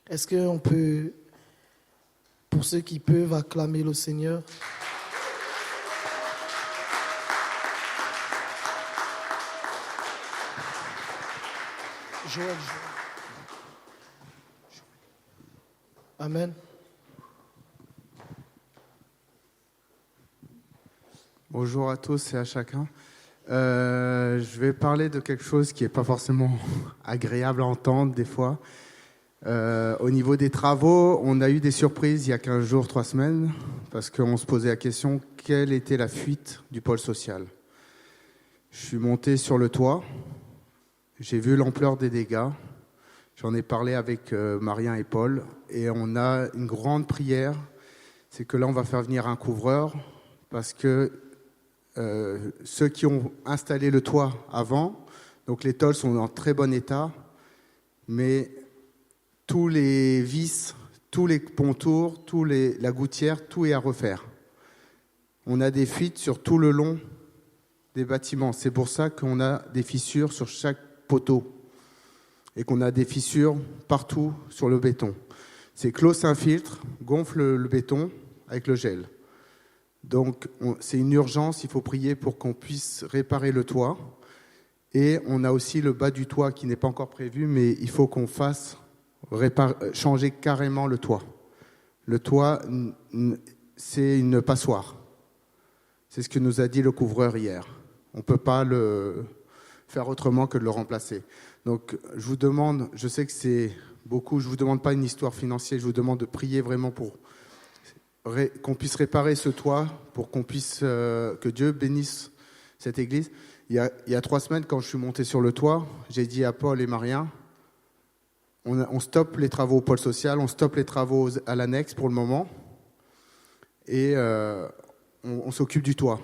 Est-ce qu'on peut, pour ceux qui peuvent, acclamer le Seigneur? Joël. Amen. Bonjour à tous et à chacun. Je vais parler de quelque chose qui n'est pas forcément agréable à entendre des fois. Au niveau des travaux, on a eu des surprises il y a 15 jours, 3 semaines, parce qu'on se posait la question, quelle était la fuite du pôle social? Je suis monté sur le toit, j'ai vu l'ampleur des dégâts, j'en ai parlé avec Marien et Paul, et on a une grande prière, c'est que là on va faire venir un couvreur, parce que ceux qui ont installé le toit avant, donc les tôles sont en très bon état, mais tous les vis, tous les pontours, la gouttière, tout est à refaire. On a des fuites sur tout le long des bâtiments. C'est pour ça qu'on a des fissures sur chaque poteau et qu'on a des fissures partout sur le béton. C'est que l'eau s'infiltre, gonfle le béton avec le gel. Donc, c'est une urgence, il faut prier pour qu'on puisse réparer le toit. Et on a aussi le bas du toit qui n'est pas encore prévu, mais il faut qu'on fasse changer carrément le toit. Le toit, c'est une passoire. C'est ce que nous a dit le couvreur hier. On ne peut pas le faire autrement que de le remplacer. Donc, je vous demande, je sais que c'est beaucoup, je ne vous demande pas une histoire financière, je vous demande de prier vraiment pour qu'on puisse réparer ce toit, pour qu'on puisse que Dieu bénisse cette église. Il y a 3 semaines, quand je suis monté sur le toit, j'ai dit à Paul et Marien, on stoppe les travaux au pôle social, on stoppe les travaux à l'annexe pour le moment, et on s'occupe du toit.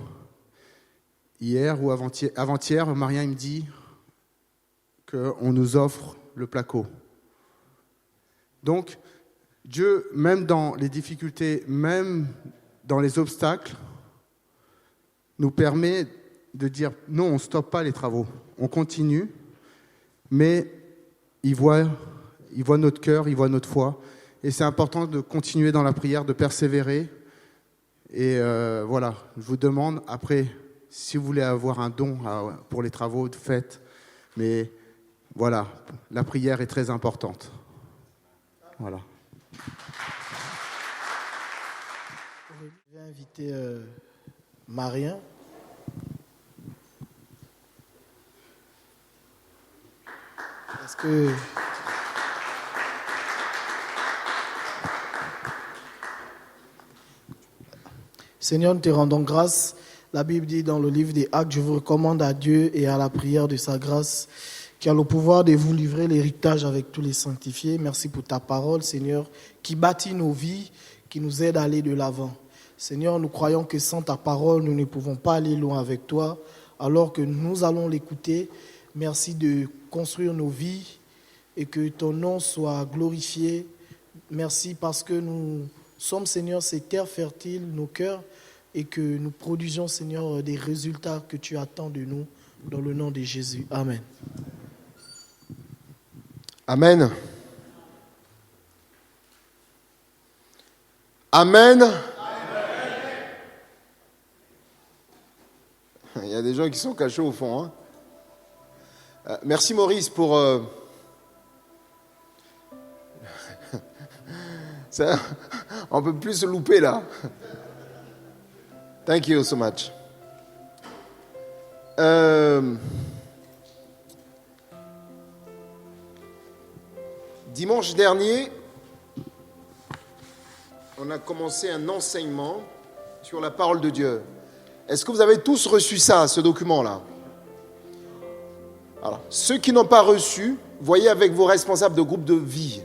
Hier ou avant-hier, Marien il me dit qu'on nous offre le placo. Donc, Dieu, même dans les difficultés, même dans les obstacles, nous permet de dire non, on ne stoppe pas les travaux, on continue, mais il voit notre cœur, il voit notre foi, et c'est important de continuer dans la prière, de persévérer. Et voilà, je vous demande, après, si vous voulez avoir un don pour les travaux, faites, mais voilà, la prière est très importante. Voilà. Je vais inviter Marien. Est-ce que... Seigneur, nous te rendons grâce. La Bible dit dans le livre des Actes, je vous recommande à Dieu et à la prière de sa grâce, qui a le pouvoir de vous livrer l'héritage avec tous les sanctifiés. Merci pour ta parole, Seigneur, qui bâtit nos vies, qui nous aide à aller de l'avant. Seigneur, nous croyons que sans ta parole, nous ne pouvons pas aller loin avec toi, alors que nous allons l'écouter. Merci de construire nos vies et que ton nom soit glorifié. Merci parce que nous sommes, Seigneur, ces terres fertiles, nos cœurs, et que nous produisons, Seigneur, des résultats que tu attends de nous, dans le nom de Jésus. Amen. Amen. Amen. Amen. Il y a des gens qui sont cachés au fond. Hein. Merci Maurice pour... Ça, on ne peut plus se louper là. Thank you so much. Dimanche dernier, on a commencé un enseignement sur la parole de Dieu. Est-ce que vous avez tous reçu ça, ce document-là? Alors, ceux qui n'ont pas reçu, voyez avec vos responsables de groupe de vie.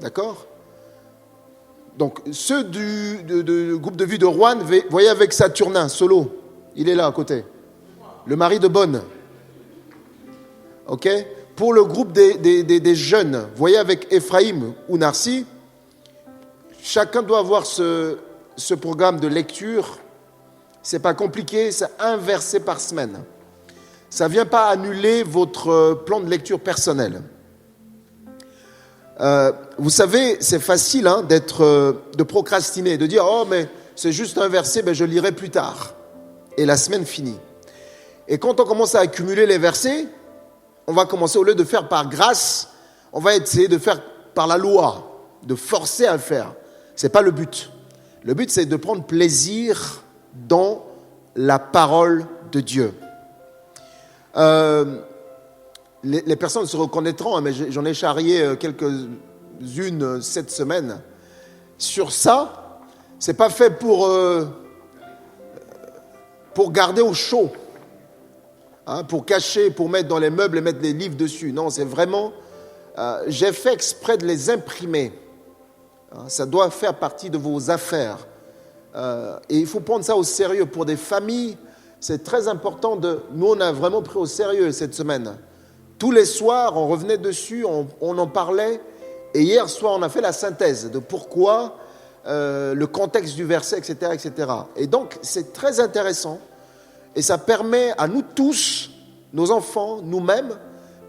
D'accord? Donc, ceux du groupe de vie de Rouen, voyez avec Saturnin, solo. Il est là à côté. Le mari de Bonne. OK? Pour le groupe des jeunes, voyez avec Ephraim ou Narcy. Chacun doit avoir ce programme de lecture. C'est pas compliqué, c'est un verset par semaine. Ça ne vient pas annuler votre plan de lecture personnel. Vous savez, c'est facile de procrastiner, de dire « Oh, mais c'est juste un verset, je lirai plus tard. » Et la semaine finit. Et quand on commence à accumuler les versets, on va commencer, au lieu de faire par grâce, on va essayer de faire par la loi, de forcer à le faire. Ce n'est pas le but. Le but, c'est de prendre plaisir dans la parole de Dieu. Les personnes se reconnaîtront, mais j'en ai charrié quelques-unes cette semaine. Sur ça, ce n'est pas fait pour garder au chaud, pour cacher, pour mettre dans les meubles et mettre les livres dessus. Non, c'est vraiment... j'ai fait exprès de les imprimer. Ça doit faire partie de vos affaires. Et il faut prendre ça au sérieux. Pour des familles, c'est très important. Nous, on a vraiment pris au sérieux cette semaine. Tous les soirs, on revenait dessus, on en parlait. Et hier soir, on a fait la synthèse de pourquoi, le contexte du verset, etc., etc. Et donc, c'est très intéressant. Et ça permet à nous tous, nos enfants, nous-mêmes,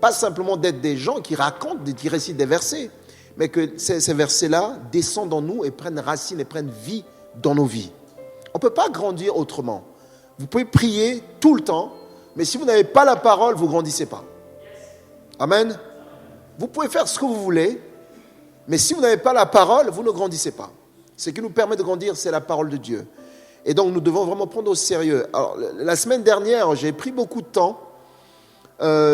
pas simplement d'être des gens qui racontent, qui récitent des versets, mais que ces versets-là descendent en nous et prennent racine et prennent vie dans nos vies. On ne peut pas grandir autrement. Vous pouvez prier tout le temps, mais si vous n'avez pas la parole, vous ne grandissez pas. Amen. Vous pouvez faire ce que vous voulez, mais si vous n'avez pas la parole, vous ne grandissez pas. Ce qui nous permet de grandir, c'est la parole de Dieu. Et donc, nous devons vraiment prendre au sérieux. Alors, la semaine dernière, j'ai pris beaucoup de temps.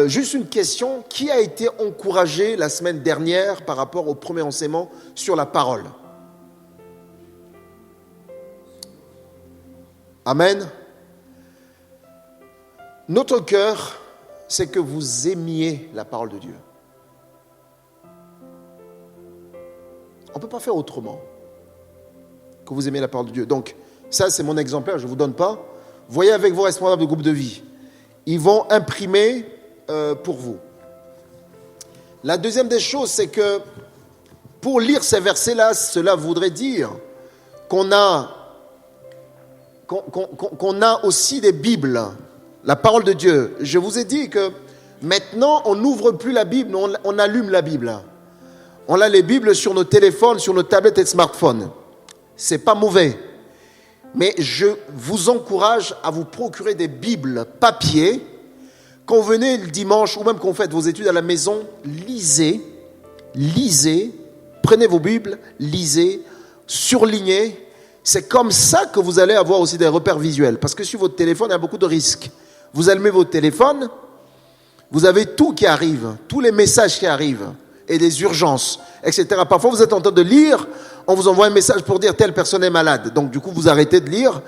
Juste une question. Qui a été encouragé la semaine dernière par rapport au premier enseignement sur la parole? Amen. Notre cœur, c'est que vous aimiez la parole de Dieu. On ne peut pas faire autrement que vous aimiez la parole de Dieu. Donc, ça, c'est mon exemplaire, je ne vous donne pas. Voyez avec vos responsables de groupe de vie. Ils vont imprimer pour vous. La deuxième des choses, c'est que pour lire ces versets-là, cela voudrait dire qu'on a aussi des Bibles, la parole de Dieu. Je vous ai dit que maintenant, on n'ouvre plus la Bible, on allume la Bible. On a les Bibles sur nos téléphones, sur nos tablettes et smartphones. Ce n'est pas mauvais. Mais je vous encourage à vous procurer des Bibles papier. Quand vous venez le dimanche ou même quand vous faites vos études à la maison, lisez, prenez vos Bibles, lisez, surlignez. C'est comme ça que vous allez avoir aussi des repères visuels. Parce que sur votre téléphone, il y a beaucoup de risques. Vous allumez votre téléphone, vous avez tout qui arrive, tous les messages qui arrivent, et des urgences, etc. Parfois, vous êtes en train de lire, on vous envoie un message pour dire telle personne est malade. Donc, du coup, vous arrêtez de lire,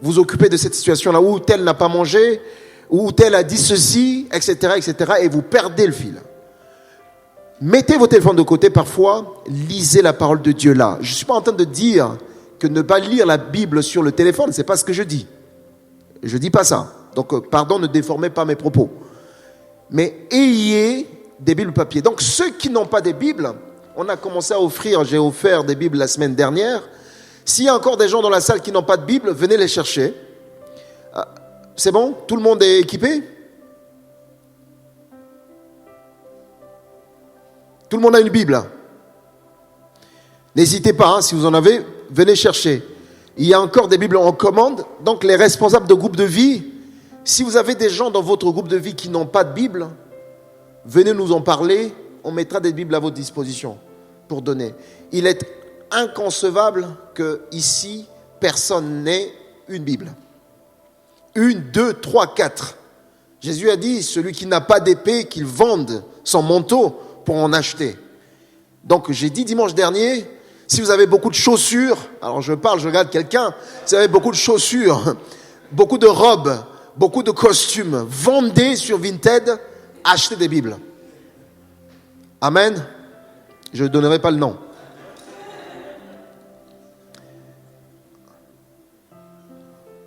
vous occupez de cette situation-là où tel n'a pas mangé, où tel a dit ceci, etc., etc., et vous perdez le fil. Mettez vos téléphones de côté parfois, lisez la parole de Dieu là. Je ne suis pas en train de dire que ne pas lire la Bible sur le téléphone, ce n'est pas ce que je dis. Je ne dis pas ça. Donc, pardon, ne déformez pas mes propos. Mais ayez des Bibles papier. Donc, ceux qui n'ont pas des Bibles, on a commencé à offrir, j'ai offert des Bibles la semaine dernière. S'il y a encore des gens dans la salle qui n'ont pas de Bible, venez les chercher. C'est bon? Tout le monde est équipé? Tout le monde a une Bible? N'hésitez pas, si vous en avez, venez chercher. Il y a encore des Bibles en commande. Donc, les responsables de groupe de vie, si vous avez des gens dans votre groupe de vie qui n'ont pas de Bible, venez nous en parler. On mettra des Bibles à votre disposition pour donner. Il est inconcevable que ici personne n'ait une Bible. 1, 2, 3, 4. Jésus a dit, celui qui n'a pas d'épée, qu'il vende son manteau pour en acheter. Donc j'ai dit dimanche dernier, si vous avez beaucoup de chaussures, alors je regarde quelqu'un, si vous avez beaucoup de chaussures, beaucoup de robes, beaucoup de costumes, vendez sur Vinted, achetez des Bibles. Amen. Je ne donnerai pas le nom.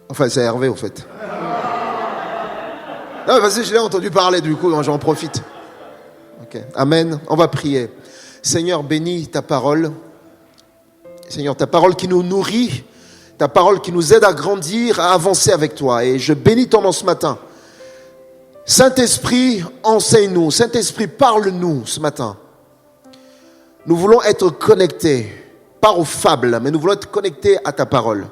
Enfin, c'est Hervé, au fait. Non, parce que je l'ai entendu parler, du coup, j'en profite. Okay. Amen. On va prier. Seigneur, bénis ta parole. Seigneur, ta parole qui nous nourrit, ta parole qui nous aide à grandir, à avancer avec toi. Et je bénis ton nom ce matin. Saint-Esprit, enseigne-nous. Saint-Esprit, parle-nous ce matin. Nous voulons être connectés, pas aux fables, mais nous voulons être connectés à ta parole.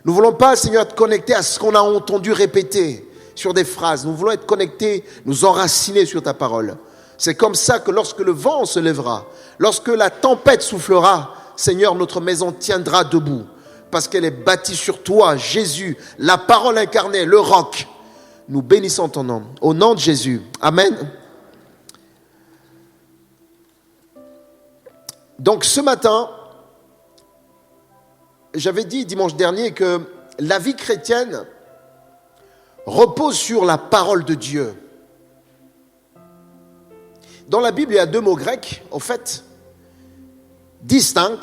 Nous ne voulons pas, Seigneur, être connectés à ce qu'on a entendu répéter sur des phrases. Nous voulons être connectés, nous enraciner sur ta parole. C'est comme ça que lorsque le vent se lèvera, lorsque la tempête soufflera, Seigneur, notre maison tiendra debout. Parce qu'elle est bâtie sur toi, Jésus, la parole incarnée, le roc. Nous bénissons ton nom. Au nom de Jésus. Amen. Donc ce matin, j'avais dit dimanche dernier que la vie chrétienne repose sur la parole de Dieu. Dans la Bible, il y a 2 mots grecs, en fait, distincts,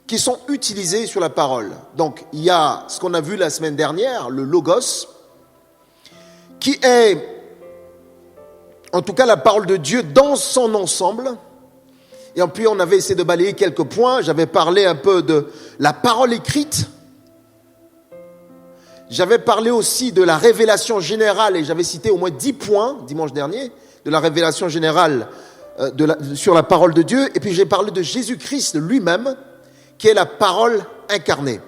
qui sont utilisés sur la parole. Donc, il y a ce qu'on a vu la semaine dernière, le logos, qui est, en tout cas, la parole de Dieu dans son ensemble. Et puis, on avait essayé de balayer quelques points. J'avais parlé un peu de la parole écrite. J'avais parlé aussi de la révélation générale, et j'avais cité au moins 10 points, dimanche dernier, de la révélation générale sur la parole de Dieu. Et puis, j'ai parlé de Jésus-Christ lui-même, qui est la parole incarnée.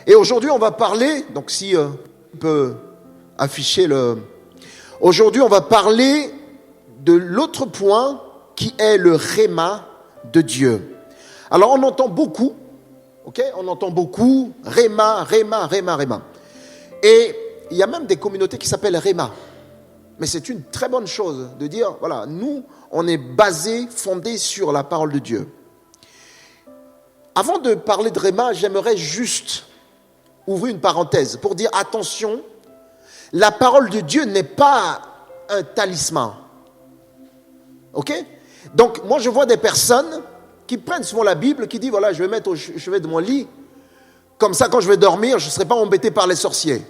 Et aujourd'hui, on va parler, donc si on peut afficher le... Aujourd'hui, on va parler de l'autre point qui est le réma de Dieu. Alors, on entend beaucoup, ok? On entend beaucoup réma, réma, réma, réma. Et il y a même des communautés qui s'appellent réma. Mais c'est une très bonne chose de dire, voilà, nous, on est basé, fondé sur la parole de Dieu. Avant de parler de réma, j'aimerais juste ouvrir une parenthèse pour dire attention, la parole de Dieu n'est pas un talisman. Ok? Donc, moi, je vois des personnes qui prennent souvent la Bible, qui disent, voilà, je vais mettre au chevet de mon lit, comme ça, quand je vais dormir, je ne serai pas embêté par les sorciers.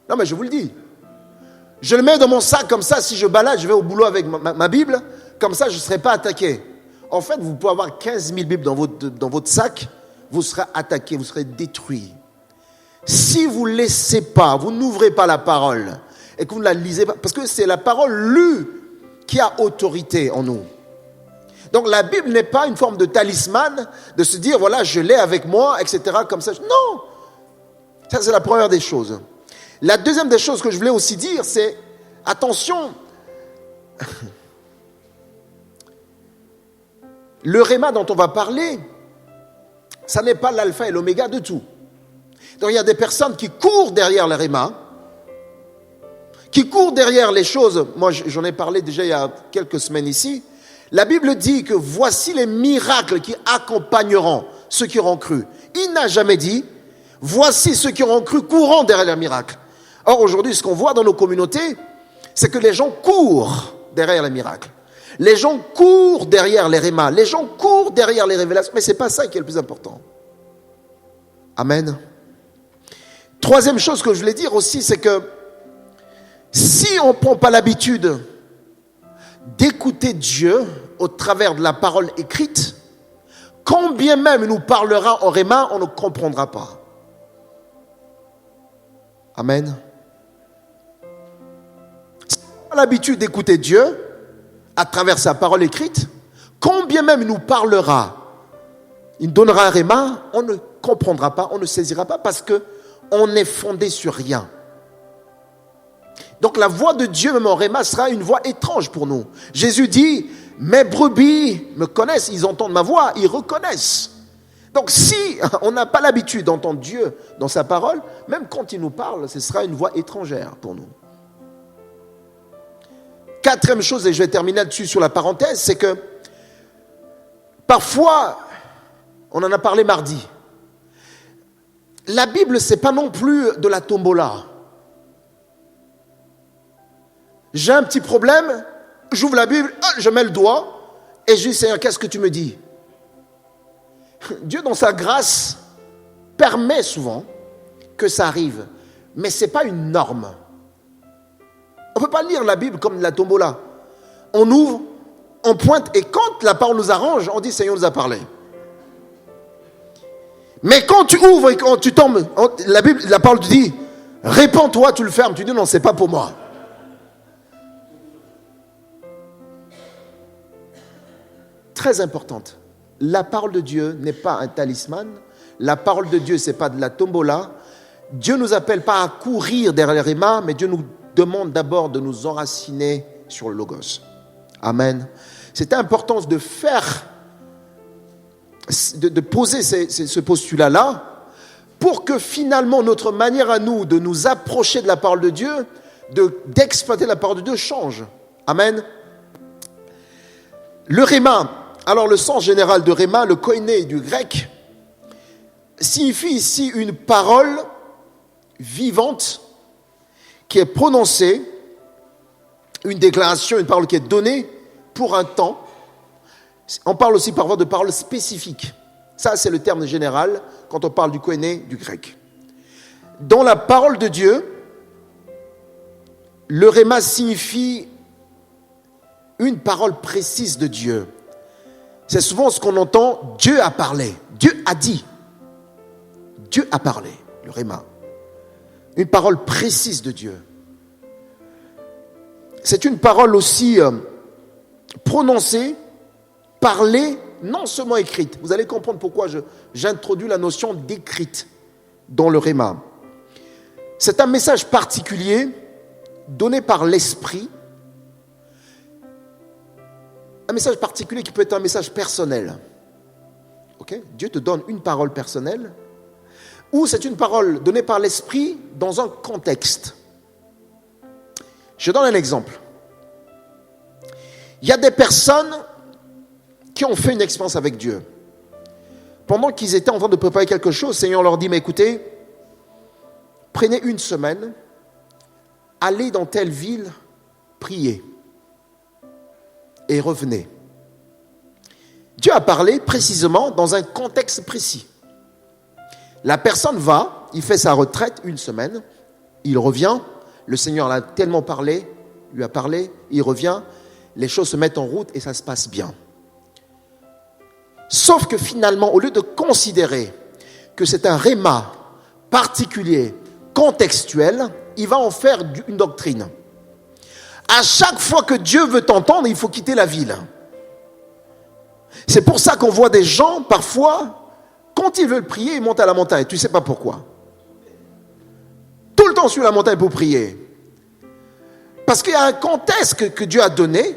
Non, mais je vous le dis. Je le mets dans mon sac, comme ça, si je balade, je vais au boulot avec ma Bible, comme ça, je ne serai pas attaqué. En fait, vous pouvez avoir 15 000 Bibles dans votre sac, vous serez attaqué, vous serez détruit. Si vous ne laissez pas, vous n'ouvrez pas la parole, et que vous ne la lisez pas, parce que c'est la parole lue qui a autorité en nous. Donc la Bible n'est pas une forme de talisman, de se dire, voilà, je l'ai avec moi, etc., comme ça. Non! Ça, c'est la première des choses. La deuxième des choses que je voulais aussi dire, c'est, attention, le réma dont on va parler, ça n'est pas l'alpha et l'oméga de tout. Donc il y a des personnes qui courent derrière le réma, qui courent derrière les choses. Moi, j'en ai parlé déjà il y a quelques semaines ici. La Bible dit que voici les miracles qui accompagneront ceux qui auront cru. Il n'a jamais dit, voici ceux qui auront cru courant derrière les miracles. Or, aujourd'hui, ce qu'on voit dans nos communautés, c'est que les gens courent derrière les miracles. Les gens courent derrière les rémas. Les gens courent derrière les révélations. Mais ce n'est pas ça qui est le plus important. Amen. Troisième chose que je voulais dire aussi, c'est que si on ne prend pas l'habitude d'écouter Dieu au travers de la parole écrite, quand bien même il nous parlera en réma, on ne comprendra pas. Amen. Si on a l'habitude d'écouter Dieu à travers sa parole écrite, quand bien même il nous parlera, il nous donnera un réma, on ne comprendra pas, on ne saisira pas parce qu'on est fondé sur rien. Donc la voix de Dieu, même en réma, sera une voix étrange pour nous. Jésus dit, mes brebis me connaissent, ils entendent ma voix, ils reconnaissent. Donc si on n'a pas l'habitude d'entendre Dieu dans sa parole, même quand il nous parle, ce sera une voix étrangère pour nous. Quatrième chose, et je vais terminer là-dessus sur la parenthèse, c'est que parfois, on en a parlé mardi, la Bible, ce n'est pas non plus de la tombola. J'ai un petit problème, j'ouvre la Bible, je mets le doigt et je dis, Seigneur, qu'est-ce que tu me dis? Dieu, dans sa grâce, permet souvent que ça arrive, mais ce n'est pas une norme. On ne peut pas lire la Bible comme de la tombola. On ouvre, on pointe, et quand la parole nous arrange, on dit, Seigneur nous a parlé. Mais quand tu ouvres et quand tu tombes, la parole te dit, répands-toi, tu le fermes, tu dis, non, ce n'est pas pour moi. très importante. La parole de Dieu n'est pas un talisman. La parole de Dieu, ce n'est pas de la tombola. Dieu ne nous appelle pas à courir derrière les rémas, mais Dieu nous demande d'abord de nous enraciner sur le Logos. Amen. C'est important de faire, de poser ce postulat-là pour que finalement notre manière à nous de nous approcher de la parole de Dieu, d'exploiter la parole de Dieu change. Amen. Le réma, alors le sens général de réma, le koiné du grec, signifie ici une parole vivante qui est prononcée, une déclaration, une parole qui est donnée pour un temps. On parle aussi parfois de paroles spécifiques. Ça, c'est le terme général quand on parle du koiné du grec. Dans la parole de Dieu, le réma signifie une parole précise de Dieu. C'est souvent ce qu'on entend, Dieu a parlé, Dieu a dit. Dieu a parlé, le réma. Une parole précise de Dieu. C'est une parole aussi prononcée, parlée, non seulement écrite. Vous allez comprendre pourquoi j'introduis la notion d'écrite dans le réma. C'est un message particulier donné par l'esprit. Un message particulier qui peut être un message personnel. Okay? Dieu te donne une parole personnelle, ou c'est une parole donnée par l'esprit dans un contexte. Je donne un exemple. Il y a des personnes qui ont fait une expérience avec Dieu. Pendant qu'ils étaient en train de préparer quelque chose, le Seigneur leur dit, mais écoutez, prenez une semaine, allez dans telle ville, priez et revenez. Dieu a parlé précisément dans un contexte précis. La personne va, il fait sa retraite une semaine, il revient, le Seigneur l'a tellement parlé, lui a parlé, il revient, les choses se mettent en route et ça se passe bien. Sauf que finalement, au lieu de considérer que c'est un réma particulier, contextuel, il va en faire une doctrine. À chaque fois que Dieu veut t'entendre, il faut quitter la ville. C'est pour ça qu'on voit des gens, parfois, quand ils veulent prier, ils montent à la montagne. Tu ne sais pas pourquoi. Tout le temps sur la montagne pour prier. Parce qu'il y a un contexte que Dieu a donné,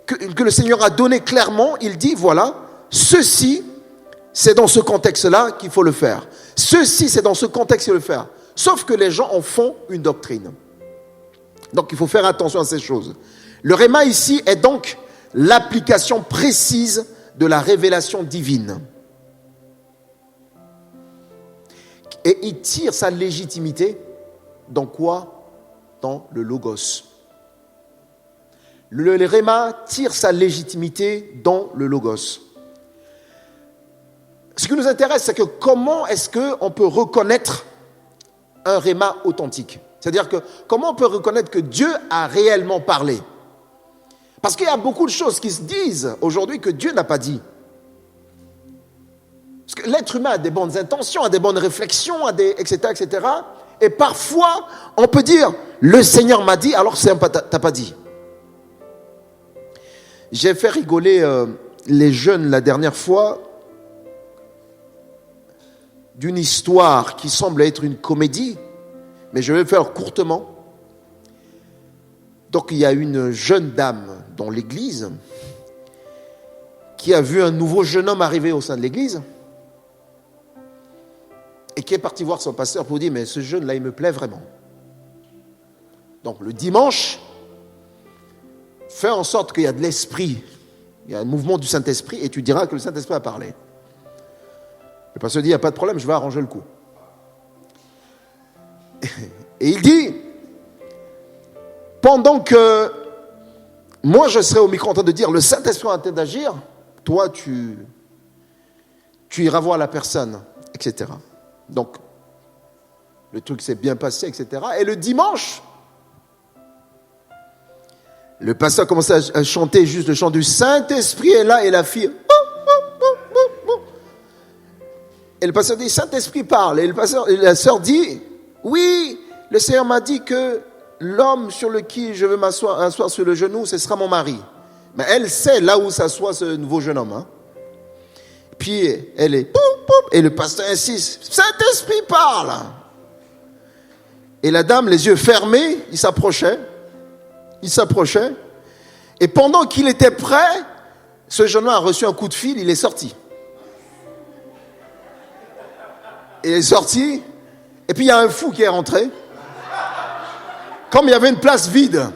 que le Seigneur a donné clairement. Il dit, voilà, ceci, c'est dans ce contexte-là qu'il faut le faire. Ceci, c'est dans ce contexte qu'il faut le faire. Sauf que les gens en font une doctrine. Donc, il faut faire attention à ces choses. Le réma ici est donc l'application précise de la révélation divine. Et il tire sa légitimité dans quoi? Dans le logos. Le réma tire sa légitimité dans le logos. Ce qui nous intéresse, c'est que comment est-ce qu'on peut reconnaître un réma authentique? C'est-à-dire que comment on peut reconnaître que Dieu a réellement parlé? Parce qu'il y a beaucoup de choses qui se disent aujourd'hui que Dieu n'a pas dit. Parce que l'être humain a des bonnes intentions, a des bonnes réflexions, etc., etc. Et parfois, on peut dire, le Seigneur m'a dit, alors t'as pas dit. J'ai fait rigoler les jeunes la dernière fois d'une histoire qui semble être une comédie, mais je vais le faire courtement. Donc il y a une jeune dame dans l'église qui a vu un nouveau jeune homme arriver au sein de l'église et qui est parti voir son pasteur pour dire, mais ce jeune-là, il me plaît vraiment. Donc le dimanche, fais en sorte qu'il y a de l'esprit, il y a un mouvement du Saint-Esprit et tu diras que le Saint-Esprit a parlé. Le pasteur dit, il n'y a pas de problème, je vais arranger le coup. Et il dit, pendant que moi je serai au micro en train de dire, le Saint-Esprit est en train d'agir, toi tu iras voir la personne, etc. Donc, le truc s'est bien passé, etc. Et le dimanche, le pasteur commence à chanter juste le chant du Saint-Esprit est là et la fille... Et le pasteur dit, Saint-Esprit parle. Et la sœur dit, oui, le Seigneur m'a dit que l'homme sur lequel je veux m'asseoir sur le genou, ce sera mon mari. Mais elle sait là où s'assoit ce nouveau jeune homme. Hein. Puis elle est... Poup, poup, et le pasteur insiste. Saint-Esprit parle. Et la dame, les yeux fermés, il s'approchait. Et pendant qu'il était prêt, ce jeune homme a reçu un coup de fil, il est sorti. Il est sorti, et puis il y a un fou qui est rentré. Comme il y avait une place vide.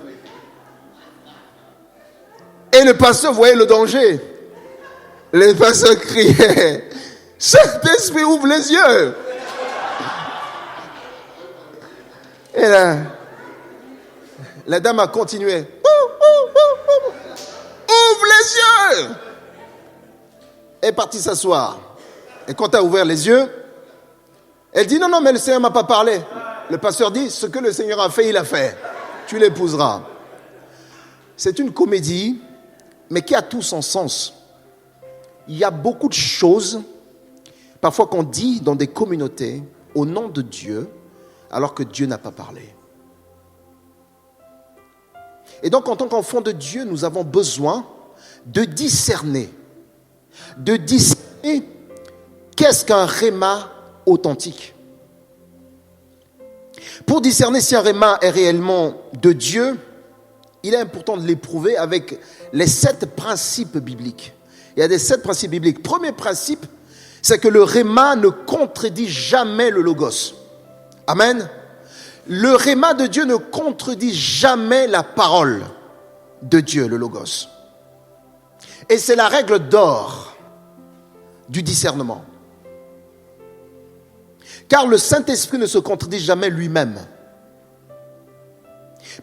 Et le pasteur voyait le danger. Le pasteur criait, Saint-Esprit, ouvre les yeux. Et là, la dame a continué. Ouvre les yeux. Elle est partie s'asseoir. Et quand elle a ouvert les yeux, elle dit, non, mais le Seigneur ne m'a pas parlé. Le pasteur dit, ce que le Seigneur a fait, il a fait. Tu l'épouseras. C'est une comédie, mais qui a tout son sens. Il y a beaucoup de choses, parfois qu'on dit dans des communautés, au nom de Dieu, alors que Dieu n'a pas parlé. Et donc, en tant qu'enfant de Dieu, nous avons besoin de discerner qu'est-ce qu'un réma authentique. Pour discerner si un réma est réellement de Dieu, il est important de l'éprouver avec les 7 principes bibliques. Il y a des 7 principes bibliques. Premier principe, c'est que le réma ne contredit jamais le logos. Amen. Le réma de Dieu ne contredit jamais la parole de Dieu, le logos. Et c'est la règle d'or du discernement. Car le Saint-Esprit ne se contredit jamais lui-même.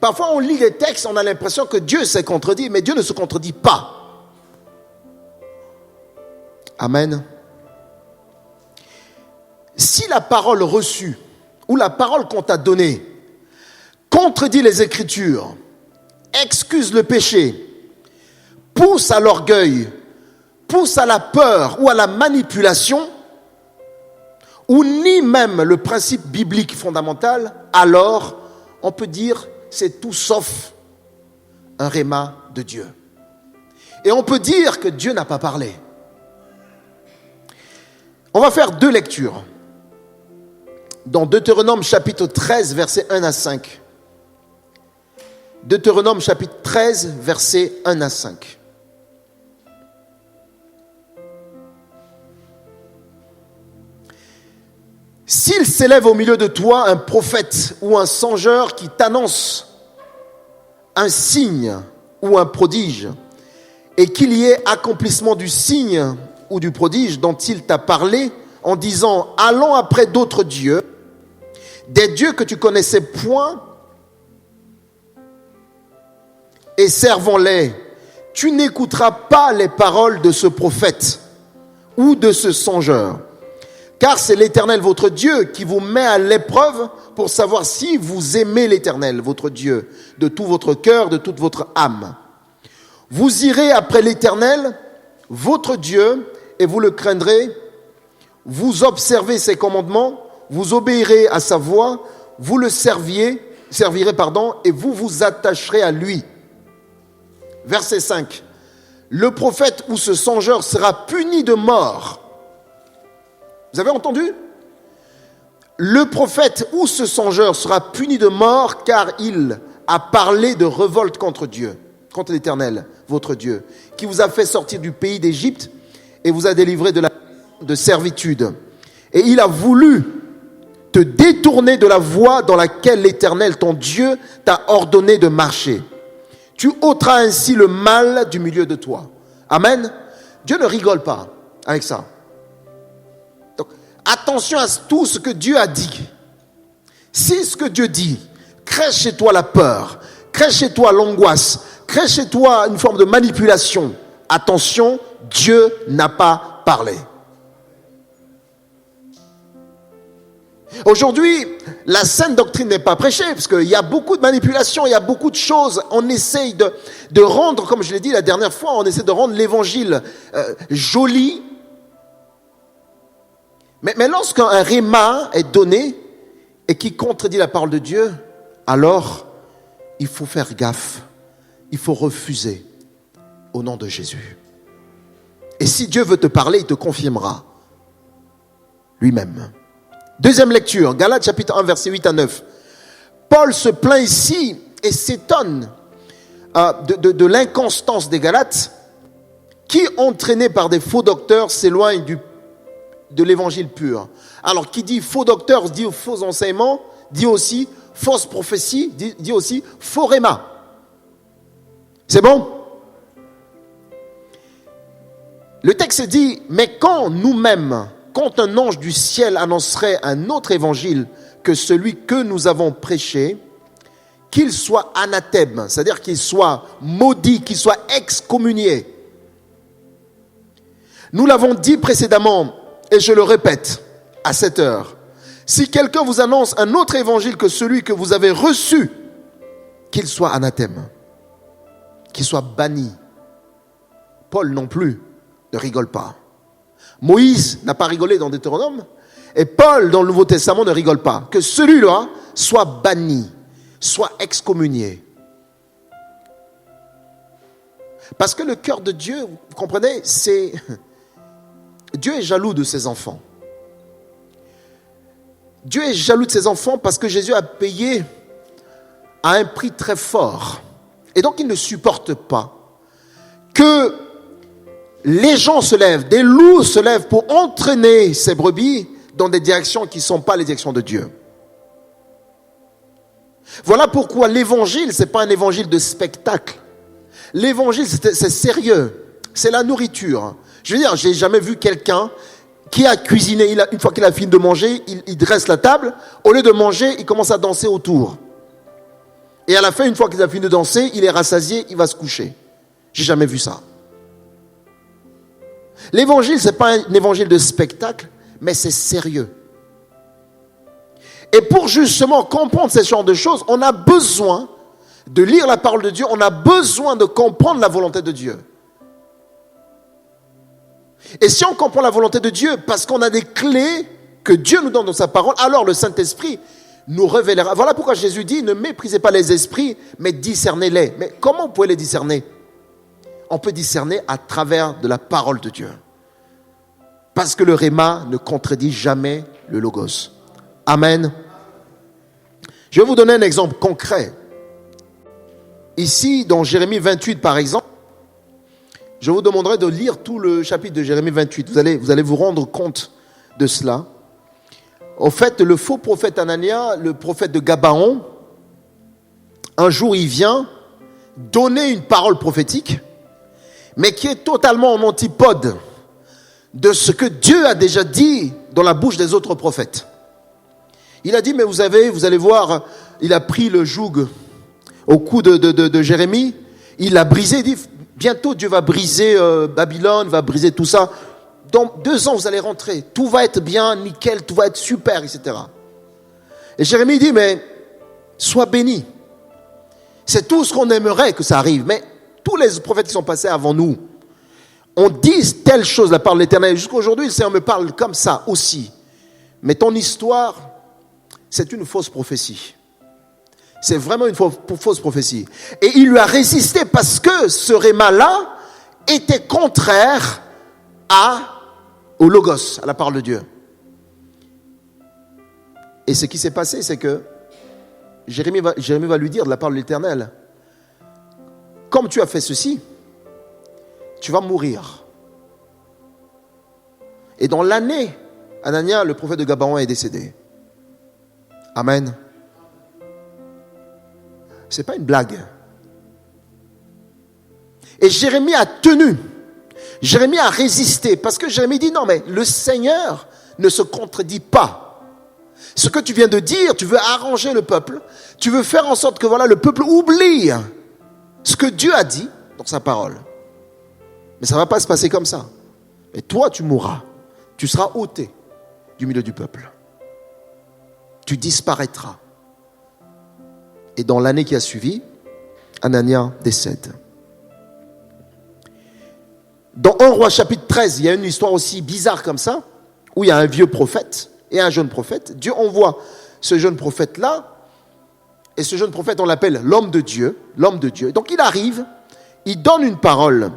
Parfois on lit les textes, on a l'impression que Dieu s'est contredit, mais Dieu ne se contredit pas. Amen. Si la parole reçue ou la parole qu'on t'a donnée contredit les Écritures, excuse le péché, pousse à l'orgueil, pousse à la peur ou à la manipulation, ou nie même le principe biblique fondamental, alors on peut dire c'est tout sauf un réma de Dieu. Et on peut dire que Dieu n'a pas parlé. On va faire 2 lectures. Dans Deutéronome chapitre 13, versets 1 à 5. Deutéronome chapitre 13, versets 1 à 5. S'il s'élève au milieu de toi un prophète ou un songeur qui t'annonce un signe ou un prodige, et qu'il y ait accomplissement du signe ou du prodige dont il t'a parlé, en disant « Allons après d'autres dieux, des dieux que tu connaissais point, et servons-les. Tu n'écouteras pas les paroles de ce prophète ou de ce songeur, car c'est l'Éternel votre Dieu qui vous met à l'épreuve pour savoir si vous aimez l'Éternel votre Dieu de tout votre cœur, de toute votre âme. Vous irez après l'Éternel votre Dieu et vous le craindrez. Vous observez ses commandements, vous obéirez à sa voix, vous le servirez, et vous vous attacherez à lui. Verset 5. Le prophète ou ce songeur sera puni de mort. Vous avez entendu? Le prophète ou ce songeur sera puni de mort car il a parlé de révolte contre Dieu, contre l'Éternel, votre Dieu, qui vous a fait sortir du pays d'Égypte et vous a délivré de servitude. Et il a voulu te détourner de la voie dans laquelle l'Éternel, ton Dieu, t'a ordonné de marcher. Tu ôteras ainsi le mal du milieu de toi. Amen. Dieu ne rigole pas avec ça. Donc, attention à tout ce que Dieu a dit. Si ce que Dieu dit crée chez toi la peur, crée chez toi l'angoisse, crée chez toi une forme de manipulation, attention, Dieu n'a pas parlé. Aujourd'hui, la saine doctrine n'est pas prêchée, parce qu'il y a beaucoup de manipulations, il y a beaucoup de choses. On essaye de rendre, comme je l'ai dit la dernière fois, on essaie de rendre l'évangile joli. Mais lorsqu'un réma est donné et qui contredit la parole de Dieu, alors il faut faire gaffe, il faut refuser. au nom de Jésus. Et si Dieu veut te parler, il te confirmera lui-même. Deuxième lecture, Galates chapitre 1, versets 8 à 9. Paul se plaint ici et s'étonne de l'inconstance des Galates qui, entraînés par des faux docteurs, s'éloignent de l'évangile pur. Alors, qui dit faux docteurs, dit faux enseignements, dit aussi fausse prophétie, dit aussi faux réma. C'est bon? Le texte dit, mais quand un ange du ciel annoncerait un autre évangile que celui que nous avons prêché, qu'il soit anathème, c'est-à-dire qu'il soit maudit, qu'il soit excommunié. Nous l'avons dit précédemment, et je le répète à cette heure, si quelqu'un vous annonce un autre évangile que celui que vous avez reçu, qu'il soit anathème, qu'il soit banni. Paul non plus ne rigole pas. Moïse n'a pas rigolé dans Deutéronome, et Paul dans le Nouveau Testament ne rigole pas. Que celui-là soit banni, soit excommunié. Parce que le cœur de Dieu, vous comprenez, c'est... Dieu est jaloux de ses enfants. Dieu est jaloux de ses enfants parce que Jésus a payé à un prix très fort. Et donc il ne supporte pas que les gens se lèvent, des loups se lèvent pour entraîner ces brebis dans des directions qui ne sont pas les directions de Dieu. Voilà pourquoi l'évangile, ce n'est pas un évangile de spectacle. L'évangile, c'est sérieux. C'est la nourriture. Je veux dire, j'ai jamais vu quelqu'un qui a cuisiné, une fois qu'il a fini de manger, il dresse la table. Au lieu de manger, il commence à danser autour. Et à la fin, une fois qu'il a fini de danser, il est rassasié, il va se coucher. J'ai jamais vu ça. L'évangile, ce n'est pas un évangile de spectacle, mais c'est sérieux. Et pour justement comprendre ce genre de choses, on a besoin de lire la parole de Dieu, on a besoin de comprendre la volonté de Dieu. Et si on comprend la volonté de Dieu, parce qu'on a des clés que Dieu nous donne dans sa parole, alors le Saint-Esprit nous révélera. Voilà pourquoi Jésus dit, ne méprisez pas les esprits, mais discernez-les. Mais comment vous pouvez les discerner? On peut discerner à travers de la parole de Dieu. Parce que le réma ne contredit jamais le logos. Amen. Je vais vous donner un exemple concret. Ici, dans Jérémie 28, par exemple, je vous demanderai de lire tout le chapitre de Jérémie 28. Vous allez vous rendre compte de cela. Au fait, le faux prophète Anania, le prophète de Gabaon, un jour il vient donner une parole prophétique, mais qui est totalement en antipode de ce que Dieu a déjà dit dans la bouche des autres prophètes. Il a dit, mais vous allez voir, il a pris le joug au cou de Jérémie, il l'a brisé, il dit, bientôt Dieu va briser Babylone, va briser tout ça. Dans 2 ans, vous allez rentrer, tout va être bien, nickel, tout va être super, etc. Et Jérémie dit, mais sois béni. C'est tout ce qu'on aimerait que ça arrive, mais tous les prophètes qui sont passés avant nous, on dit telle chose, la parole de l'Éternel. Jusqu'à aujourd'hui, le Seigneur me parle comme ça aussi. Mais ton histoire, c'est une fausse prophétie. C'est vraiment une fausse prophétie. Et il lui a résisté parce que ce réma-là était contraire au logos, à la parole de Dieu. Et ce qui s'est passé, c'est que Jérémie va lui dire de la parole de l'Éternel, comme tu as fait ceci, tu vas mourir. Et dans l'année, Anania, le prophète de Gabaon, est décédé. Amen. Ce n'est pas une blague. Et Jérémie a tenu. Jérémie a résisté. Parce que Jérémie dit, non mais le Seigneur ne se contredit pas. Ce que tu viens de dire, tu veux arranger le peuple. Tu veux faire en sorte que voilà, le peuple oublie ce que Dieu a dit dans sa parole. Mais ça ne va pas se passer comme ça. Mais toi, tu mourras. Tu seras ôté du milieu du peuple. Tu disparaîtras. Et dans l'année qui a suivi, Anania décède. Dans 1 Roi chapitre 13, il y a une histoire aussi bizarre comme ça, où il y a un vieux prophète et un jeune prophète. Dieu envoie ce jeune prophète-là, et ce jeune prophète, on l'appelle l'homme de Dieu. Donc il arrive il donne une parole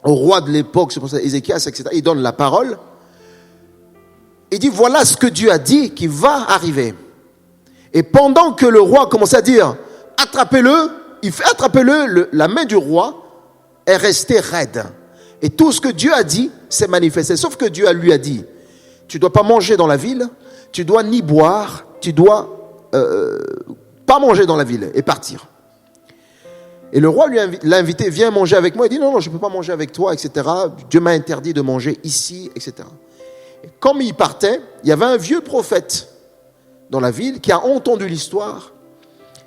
au roi de l'époque, c'est pour ça Ézéchias, etc. Il donne la parole. Il dit, voilà ce que Dieu a dit qui va arriver. Et pendant que le roi commençait à dire, attrapez-le, il fait attraper-le, la main du roi est restée raide. Et tout ce que Dieu a dit s'est manifesté. Sauf que Dieu lui a dit, tu ne dois pas manger dans la ville, tu dois ni boire, tu dois pas manger dans la ville et partir. Et le roi l'a invité, viens manger avec moi. Il dit, non, je ne peux pas manger avec toi, etc. Dieu m'a interdit de manger ici, etc. Et comme il partait, il y avait un vieux prophète dans la ville qui a entendu l'histoire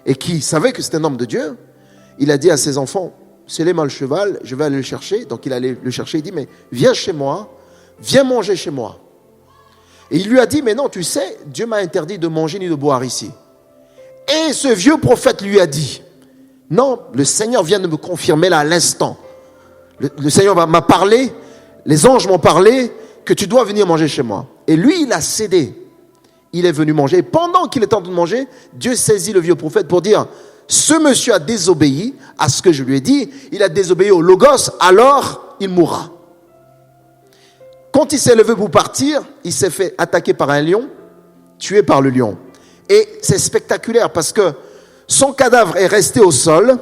et qui savait que c'était un homme de Dieu. Il a dit à ses enfants, scellez-moi le cheval, je vais aller le chercher. Donc il allait le chercher, il dit, mais viens chez moi, viens manger chez moi. Et il lui a dit, mais non, tu sais, Dieu m'a interdit de manger ni de boire ici. Et ce vieux prophète lui a dit, non, le Seigneur vient de me confirmer là à l'instant. Le Seigneur m'a parlé, les anges m'ont parlé, que tu dois venir manger chez moi. Et lui, il a cédé. Il est venu manger. Et pendant qu'il est en train de manger, Dieu saisit le vieux prophète pour dire, ce monsieur a désobéi à ce que je lui ai dit, il a désobéi au Logos, alors il mourra. Quand il s'est levé pour partir, il s'est fait attaquer par un lion, tué par le lion. Et c'est spectaculaire parce que son cadavre est resté au sol,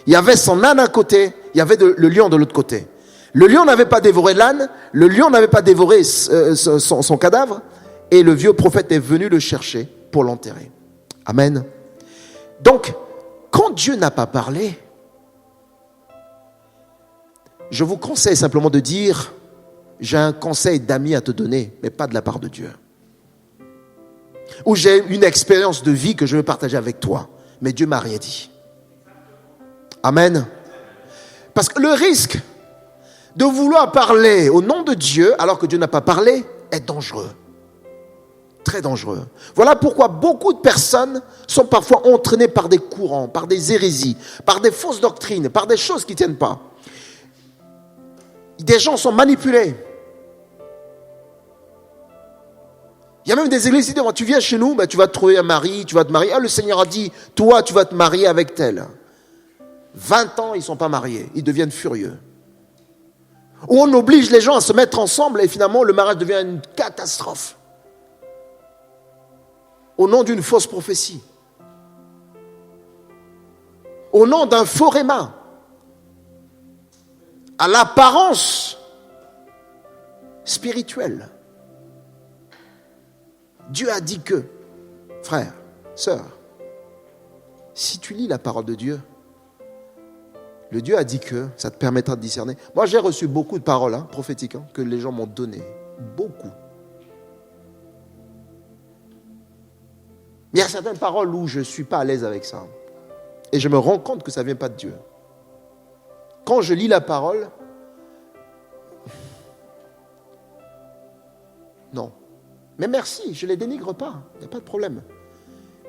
il y avait son âne à côté, il y avait le lion de l'autre côté. Le lion n'avait pas dévoré l'âne, le lion n'avait pas dévoré son cadavre, et le vieux prophète est venu le chercher pour l'enterrer. Amen. Donc, quand Dieu n'a pas parlé, je vous conseille simplement de dire, j'ai un conseil d'ami à te donner, mais pas de la part de Dieu. Ou j'ai une expérience de vie que je veux partager avec toi, mais Dieu m'a rien dit. Amen. Parce que le risque de vouloir parler au nom de Dieu alors que Dieu n'a pas parlé est dangereux. Très dangereux. Voilà pourquoi beaucoup de personnes sont parfois entraînées par des courants, par des hérésies, par des fausses doctrines, par des choses qui ne tiennent pas. Des gens sont manipulés. Il y a même des églises qui disent, tu viens chez nous, tu vas te trouver un mari, tu vas te marier. Ah, le Seigneur a dit, toi, tu vas te marier avec tel. 20 ans, ils ne sont pas mariés. Ils deviennent furieux. Ou on oblige les gens à se mettre ensemble et finalement, le mariage devient une catastrophe. Au nom d'une fausse prophétie. Au nom d'un faux réma. À l'apparence spirituelle. Dieu a dit que, frère, sœur, si tu lis la parole de Dieu, le Dieu a dit que ça te permettra de discerner. Moi, j'ai reçu beaucoup de paroles prophétiques que les gens m'ont données. Beaucoup. Mais il y a certaines paroles où je ne suis pas à l'aise avec ça. Et je me rends compte que ça ne vient pas de Dieu. Quand je lis la parole, non. Mais merci, je ne les dénigre pas, il n'y a pas de problème.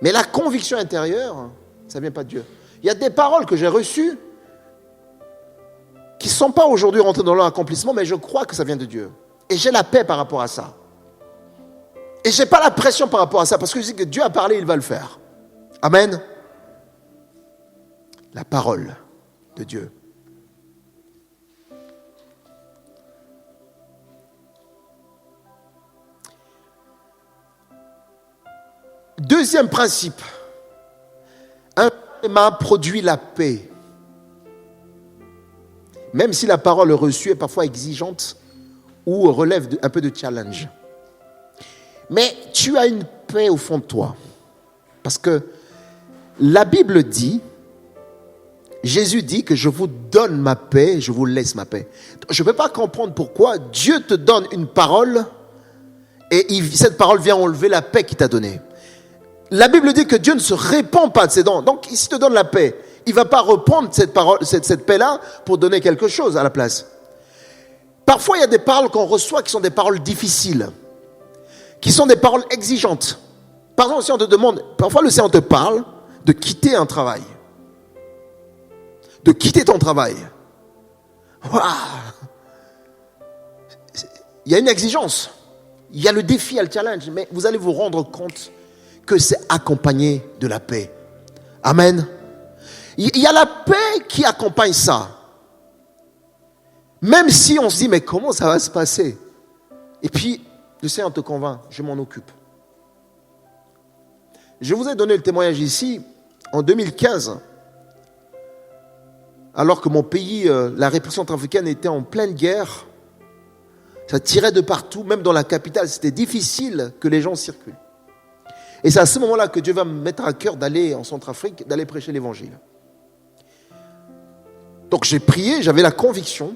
Mais la conviction intérieure, ça ne vient pas de Dieu. Il y a des paroles que j'ai reçues qui ne sont pas aujourd'hui rentrées dans leur accomplissement, mais je crois que ça vient de Dieu. Et j'ai la paix par rapport à ça. Et je n'ai pas la pression par rapport à ça, parce que je dis que Dieu a parlé, il va le faire. Amen. La parole de Dieu. Deuxième principe, un schéma produit la paix. Même si la parole reçue est parfois exigeante ou relève un peu de challenge. Mais tu as une paix au fond de toi. Parce que la Bible dit, Jésus dit que je vous donne ma paix, je vous laisse ma paix. Je ne peux pas comprendre pourquoi Dieu te donne une parole et cette parole vient enlever la paix qu'il t'a donnée. La Bible dit que Dieu ne se répand pas de ses dons. Donc, s'il te donne la paix, il ne va pas reprendre cette parole, cette paix-là pour donner quelque chose à la place. Parfois, il y a des paroles qu'on reçoit qui sont des paroles difficiles, qui sont des paroles exigeantes. Par exemple, si on te demande, parfois le Seigneur te parle de quitter un travail, de quitter ton travail. Waouh! Il y a une exigence, il y a le défi, il y a le challenge, mais vous allez vous rendre compte que c'est accompagné de la paix. Amen. Il y a la paix qui accompagne ça. Même si on se dit, mais comment ça va se passer? Et puis, le Seigneur te convainc, je m'en occupe. Je vous ai donné le témoignage ici, en 2015, alors que mon pays, la République centrafricaine, était en pleine guerre. Ça tirait de partout, même dans la capitale, c'était difficile que les gens circulent. Et c'est à ce moment-là que Dieu va me mettre à cœur d'aller en Centrafrique, d'aller prêcher l'évangile. Donc j'ai prié, j'avais la conviction.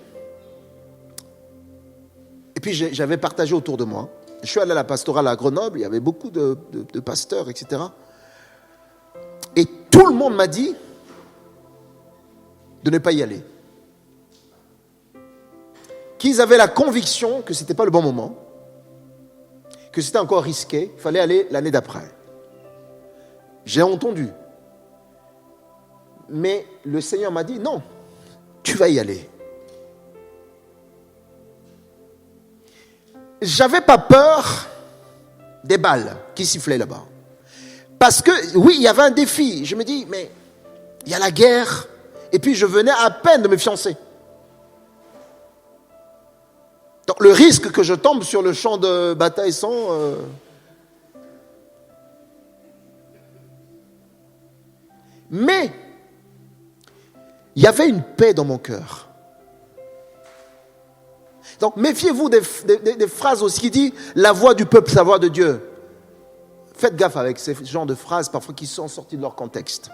Et puis j'avais partagé autour de moi. Je suis allé à la pastorale à Grenoble, il y avait beaucoup de pasteurs, etc. Et tout le monde m'a dit de ne pas y aller. Qu'ils avaient la conviction que ce n'était pas le bon moment, que c'était encore risqué, il fallait aller l'année d'après. J'ai entendu. Mais le Seigneur m'a dit, non, tu vas y aller. J'avais pas peur des balles qui sifflaient là-bas. Parce que, oui, il y avait un défi. Je me dis, mais il y a la guerre. Et puis, je venais à peine de me fiancer. Donc, le risque que je tombe sur le champ de bataille sans... Mais, il y avait une paix dans mon cœur. Donc, méfiez-vous des phrases aussi qui disent « la voix du peuple, sa voix de Dieu ». Faites gaffe avec ces genres de phrases parfois qui sont sorties de leur contexte.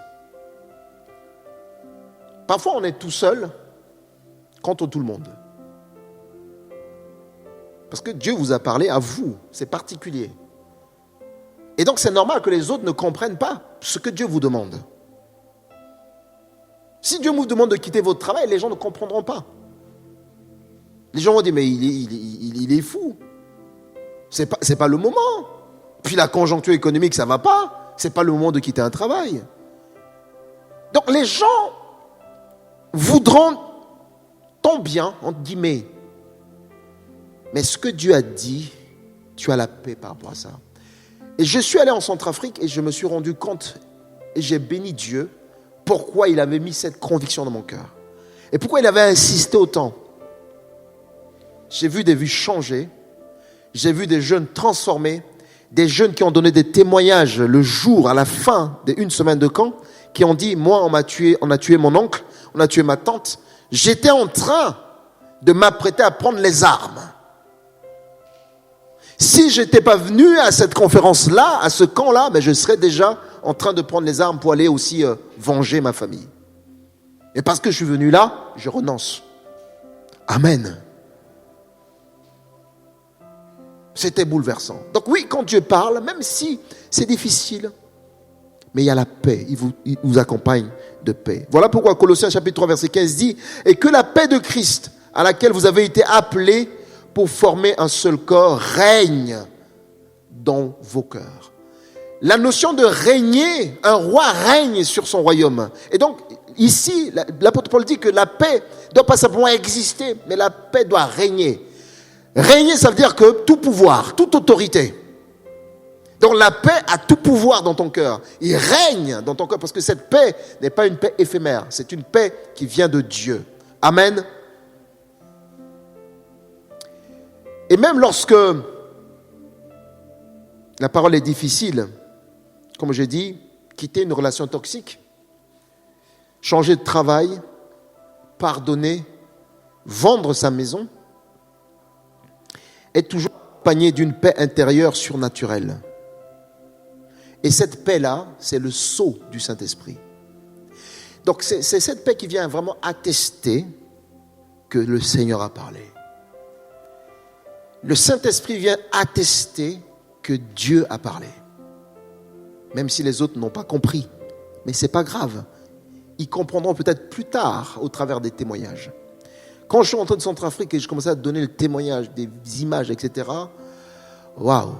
Parfois, on est tout seul contre tout le monde. Parce que Dieu vous a parlé à vous, c'est particulier. Et donc, c'est normal que les autres ne comprennent pas ce que Dieu vous demande. Si Dieu vous demande de quitter votre travail, les gens ne comprendront pas. Les gens vont dire, mais il est fou. C'est pas le moment. Puis la conjoncture économique, ça ne va pas. Ce n'est pas le moment de quitter un travail. Donc les gens voudront ton bien, entre guillemets. Mais ce que Dieu a dit, tu as la paix par rapport à ça. Et je suis allé en Centrafrique et je me suis rendu compte, et j'ai béni Dieu, pourquoi il avait mis cette conviction dans mon cœur. Et pourquoi il avait insisté autant. J'ai vu des vies changer, j'ai vu des jeunes transformés, des jeunes qui ont donné des témoignages le jour, à la fin d'une semaine de camp, qui ont dit, moi on a tué mon oncle, on a tué ma tante, j'étais en train de m'apprêter à prendre les armes. Si je n'étais pas venu à cette conférence-là, à ce camp-là, je serais déjà en train de prendre les armes pour aller aussi venger ma famille. Et parce que je suis venu là, je renonce. Amen. C'était bouleversant. Donc oui, quand Dieu parle, même si c'est difficile, mais il y a la paix, il vous accompagne de paix. Voilà pourquoi Colossiens chapitre 3 verset 15 dit « Et que la paix de Christ, à laquelle vous avez été appelés pour former un seul corps, règne dans vos cœurs. » La notion de régner, un roi règne sur son royaume. Et donc, ici, l'apôtre Paul dit que la paix ne doit pas simplement exister, mais la paix doit régner. Régner, ça veut dire que tout pouvoir, toute autorité. Donc la paix a tout pouvoir dans ton cœur. Il règne dans ton cœur parce que cette paix n'est pas une paix éphémère. C'est une paix qui vient de Dieu. Amen. Et même lorsque la parole est difficile, comme j'ai dit, quitter une relation toxique, changer de travail, pardonner, vendre sa maison, est toujours accompagné d'une paix intérieure surnaturelle. Et cette paix-là, c'est le sceau du Saint-Esprit. Donc c'est cette paix qui vient vraiment attester que le Seigneur a parlé. Le Saint-Esprit vient attester que Dieu a parlé. Même si les autres n'ont pas compris. Mais ce n'est pas grave. Ils comprendront peut-être plus tard au travers des témoignages. Quand je suis rentré de Centrafrique et je commençais à donner le témoignage, des images, etc. Waouh!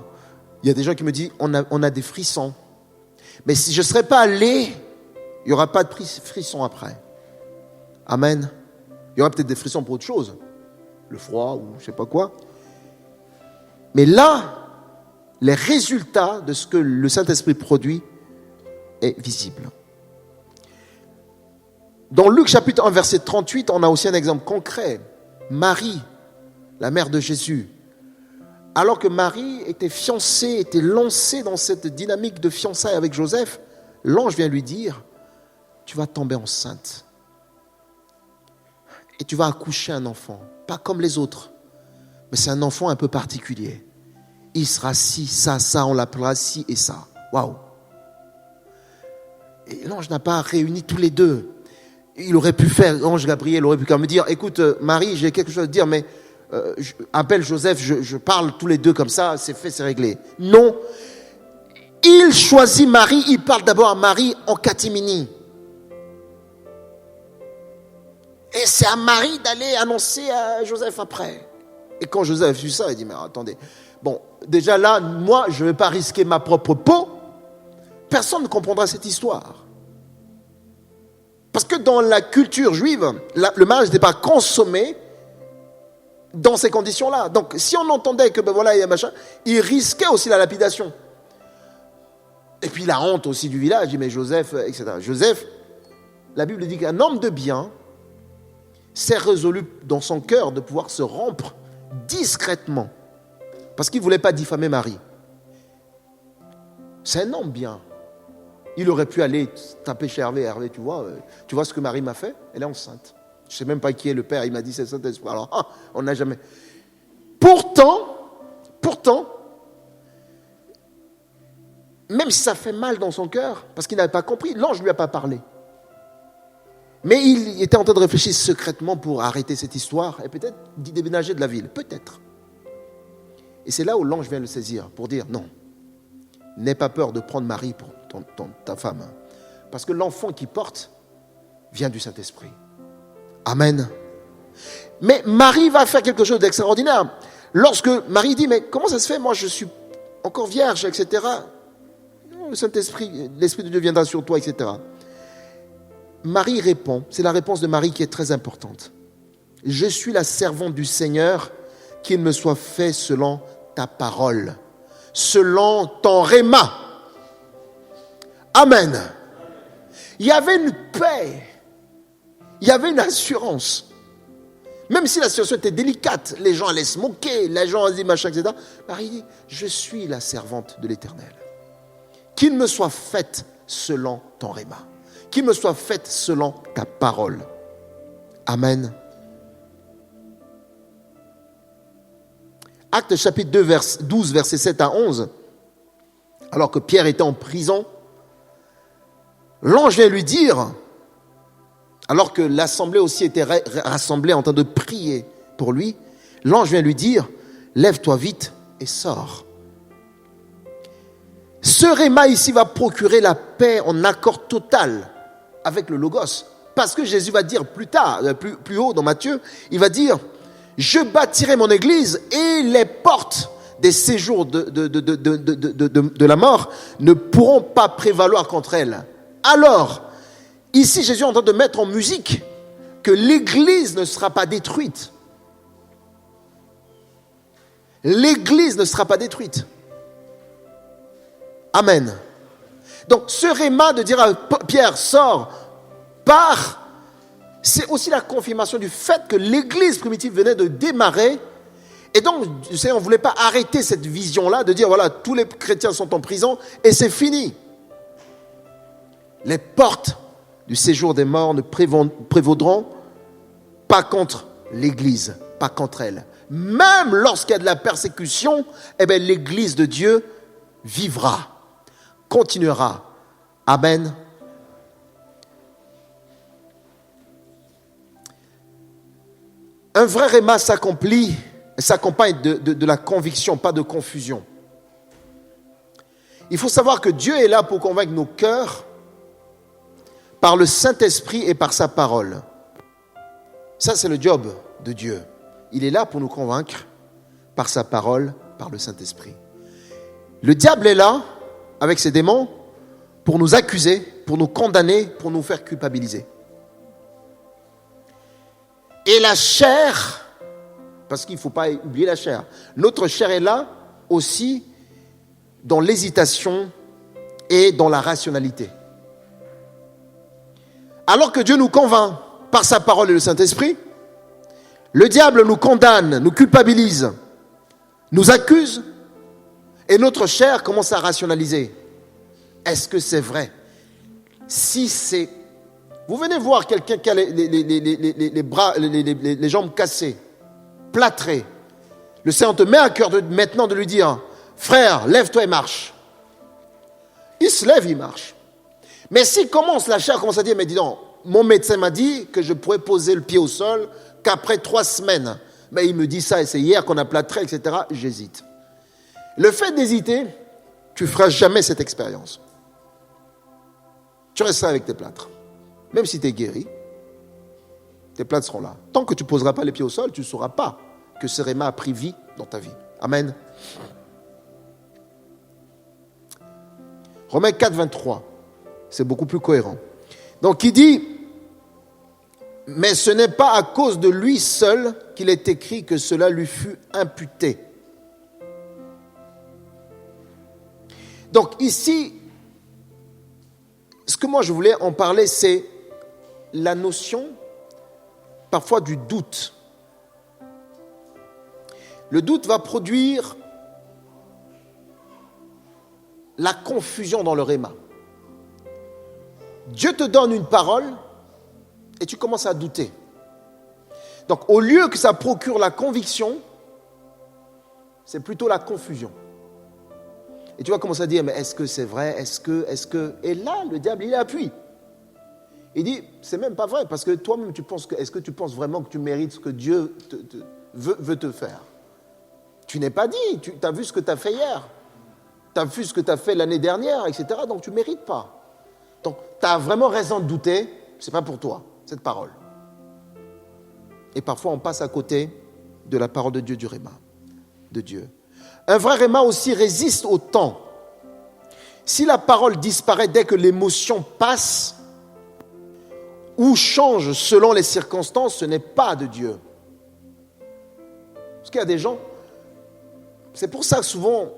Il y a des gens qui me disent, on a des frissons. Mais si je ne serais pas allé, il n'y aura pas de frissons après. Amen. Il y aura peut-être des frissons pour autre chose. Le froid ou je ne sais pas quoi. Mais là, les résultats de ce que le Saint-Esprit produit est visible. Dans Luc chapitre 1 verset 38, on a aussi un exemple concret. Marie, la mère de Jésus, alors que Marie était fiancée, était lancée dans cette dynamique de fiançailles avec Joseph, l'ange vient lui dire, tu vas tomber enceinte et tu vas accoucher un enfant, pas comme les autres, mais c'est un enfant un peu particulier. Il sera ci, ça, on l'appellera ci et ça. Waouh! Et l'ange n'a pas réuni tous les deux. Il aurait pu faire, l'ange Gabriel aurait pu quand même dire, écoute Marie, j'ai quelque chose à te dire, mais appelle Joseph, je parle tous les deux comme ça, c'est fait, c'est réglé. Non, il choisit Marie, il parle d'abord à Marie en catimini. Et c'est à Marie d'aller annoncer à Joseph après. Et quand Joseph a vu ça, il dit, mais attendez, bon, déjà là, moi, je ne vais pas risquer ma propre peau. Personne ne comprendra cette histoire. Parce que dans la culture juive, le mariage n'était pas consommé dans ces conditions-là. Donc, si on entendait que, ben voilà, il y a machin, il risquait aussi la lapidation. Et puis la honte aussi du village, il dit, mais Joseph, etc. Joseph, la Bible dit qu'un homme de bien s'est résolu dans son cœur de pouvoir se rompre discrètement. Parce qu'il ne voulait pas diffamer Marie. C'est un homme bien. Il aurait pu aller taper chez Hervé. Hervé, tu vois ce que Marie m'a fait? Elle est enceinte. Je ne sais même pas qui est le père. Il m'a dit c'est Saint-Esprit. Alors, on n'a jamais. Pourtant, même si ça fait mal dans son cœur, parce qu'il n'avait pas compris, l'ange ne lui a pas parlé. Mais il était en train de réfléchir secrètement pour arrêter cette histoire et peut-être d'y déménager de la ville. Peut-être. Et c'est là où l'ange vient le saisir pour dire non, n'aie pas peur de prendre Marie pour ta femme. Parce que l'enfant qu'il porte vient du Saint-Esprit. Amen. Mais Marie va faire quelque chose d'extraordinaire. Lorsque Marie dit, mais comment ça se fait? Moi, je suis encore vierge, etc. Le Saint-Esprit, l'Esprit de Dieu viendra sur toi, etc. Marie répond, c'est la réponse de Marie qui est très importante. Je suis la servante du Seigneur, qu'il me soit fait selon ta parole, selon ton réma. Amen. Il y avait une paix, il y avait une assurance. Même si la situation était délicate, les gens allaient se moquer, les gens allaient dire machin, etc. Marie dit, je suis la servante de l'Éternel. Qu'il me soit faite selon ton réma. Qu'il me soit faite selon ta parole. Amen. Actes chapitre 12, versets 7 à 11. Alors que Pierre était en prison, l'ange vient lui dire, alors que l'assemblée aussi était rassemblée en train de prier pour lui, l'ange vient lui dire, lève-toi vite et sors. Ce réma ici va procurer la paix en accord total avec le Logos. Parce que Jésus va dire plus tard, plus haut dans Matthieu, il va dire, je bâtirai mon église et les portes des séjours de la mort ne pourront pas prévaloir contre elle. Alors, ici Jésus est en train de mettre en musique que l'église ne sera pas détruite. L'église ne sera pas détruite. Amen. Donc ce réma de dire à Pierre, sors, pars, c'est aussi la confirmation du fait que l'église primitive venait de démarrer. Et donc, on ne voulait pas arrêter cette vision-là de dire, voilà, tous les chrétiens sont en prison et c'est fini. Les portes du séjour des morts ne prévaudront pas contre l'église, pas contre elle. Même lorsqu'il y a de la persécution, eh bien, l'église de Dieu vivra, continuera. Amen. Un vrai réma s'accompagne de la conviction, pas de confusion. Il faut savoir que Dieu est là pour convaincre nos cœurs par le Saint-Esprit et par sa parole. Ça, c'est le job de Dieu. Il est là pour nous convaincre par sa parole, par le Saint-Esprit. Le diable est là, avec ses démons, pour nous accuser, pour nous condamner, pour nous faire culpabiliser. Et la chair, parce qu'il ne faut pas oublier la chair, notre chair est là aussi dans l'hésitation et dans la rationalité. Alors que Dieu nous convainc par sa parole et le Saint-Esprit, Le diable nous condamne, nous culpabilise, nous accuse, et notre chair commence à rationaliser. Est-ce que c'est vrai? Si c'est... Vous venez voir quelqu'un qui a les bras, les jambes cassées, plâtrées. Le Seigneur te met à cœur maintenant de lui dire, frère, lève-toi et marche. Il se lève, il marche. Mais si la chair commence à dire, mais dis donc, mon médecin m'a dit que je pourrais poser le pied au sol qu'après 3 semaines. Mais il me dit ça, et c'est hier qu'on a plâtré, etc. J'hésite. Le fait d'hésiter, tu ne feras jamais cette expérience. Tu resteras avec tes plâtres. Même si tu es guéri, tes plâtres seront là. Tant que tu ne poseras pas les pieds au sol, tu ne sauras pas que ce réma a pris vie dans ta vie. Amen. Romains 4, 23. C'est beaucoup plus cohérent. Donc il dit, mais ce n'est pas à cause de lui seul qu'il est écrit que cela lui fut imputé. Donc ici, ce que moi je voulais en parler, c'est la notion parfois du doute. Le doute va produire la confusion dans le réma. Dieu te donne une parole et tu commences à douter. Donc au lieu que ça procure la conviction, c'est plutôt la confusion. Et tu vas commencer à dire, mais est-ce que c'est vrai? Est-ce que... Et là, le diable, il appuie. Il dit, c'est même pas vrai, parce que toi-même, est-ce que tu penses vraiment que tu mérites ce que Dieu veut te faire? Tu n'es pas dit, tu as vu ce que tu as fait hier. Tu as vu ce que tu as fait l'année dernière, etc. Donc tu ne mérites pas. Donc tu as vraiment raison de douter, ce n'est pas pour toi, cette parole. Et parfois, on passe à côté de la parole de Dieu, du réma, de Dieu. Un vrai réma aussi résiste au temps. Si la parole disparaît dès que l'émotion passe ou change selon les circonstances, ce n'est pas de Dieu. Parce qu'il y a des gens, c'est pour ça que souvent,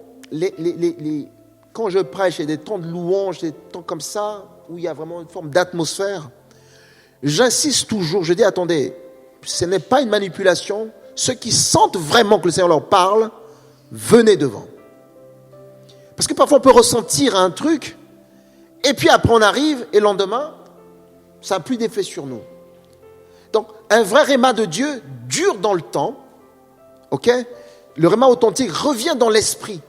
quand je prêche, il y a des temps de louange, des temps comme ça, où il y a vraiment une forme d'atmosphère, j'insiste toujours, je dis, attendez, ce n'est pas une manipulation. Ceux qui sentent vraiment que le Seigneur leur parle, venez devant. Parce que parfois on peut ressentir un truc, et puis après on arrive, et le lendemain, ça n'a plus d'effet sur nous. Donc un vrai réma de Dieu dure dans le temps, ok? Le réma authentique revient dans l'esprit.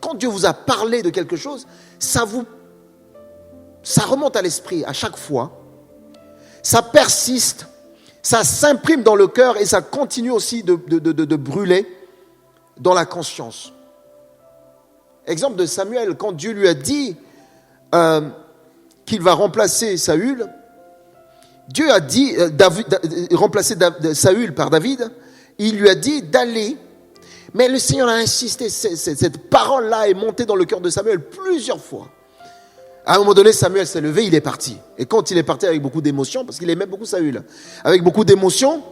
Quand Dieu vous a parlé de quelque chose, ça remonte à l'esprit à chaque fois. Ça persiste, ça s'imprime dans le cœur et ça continue aussi de brûler dans la conscience. Exemple de Samuel, quand Dieu lui a dit qu'il va remplacer Saül, Dieu a dit remplacer Saül par David, il lui a dit d'aller. Mais le Seigneur a insisté, cette parole-là est montée dans le cœur de Samuel plusieurs fois. À un moment donné, Samuel s'est levé, il est parti. Et quand il est parti avec beaucoup d'émotion, parce qu'il aimait beaucoup Saül, avec beaucoup d'émotion,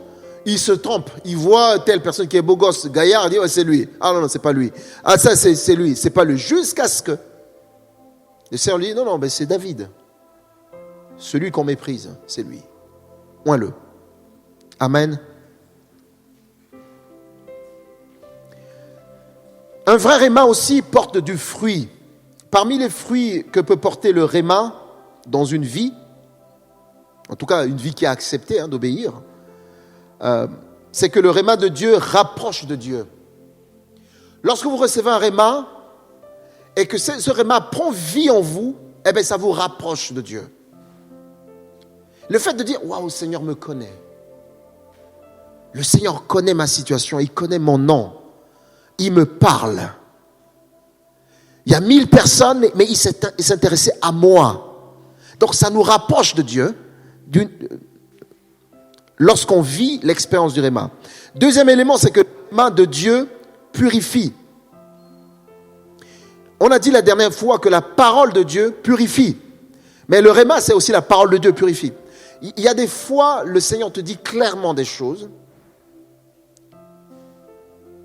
il se trompe. Il voit telle personne qui est beau gosse, gaillard, il dit, ouais, c'est lui. Ah non, c'est pas lui. Ah ça, c'est lui, c'est pas lui. Jusqu'à ce que le Seigneur lui dit, non, mais c'est David. Celui qu'on méprise, c'est lui. Oins-le. Amen. Un vrai réma aussi porte du fruit. Parmi les fruits que peut porter le réma dans une vie, en tout cas une vie qui a accepté d'obéir, c'est que le réma de Dieu rapproche de Dieu. Lorsque vous recevez un réma et que ce réma prend vie en vous, eh bien ça vous rapproche de Dieu. Le fait de dire « Waouh, le Seigneur me connaît. Le Seigneur connaît ma situation, il connaît mon nom. Il me parle. Il y a 1000 personnes, mais il s'est intéressé à moi. » Donc ça nous rapproche de Dieu lorsqu'on vit l'expérience du réma. Deuxième élément, c'est que le réma de Dieu purifie. On a dit la dernière fois que la parole de Dieu purifie. Mais le réma, c'est aussi la parole de Dieu purifie. Il y a des fois, le Seigneur te dit clairement des choses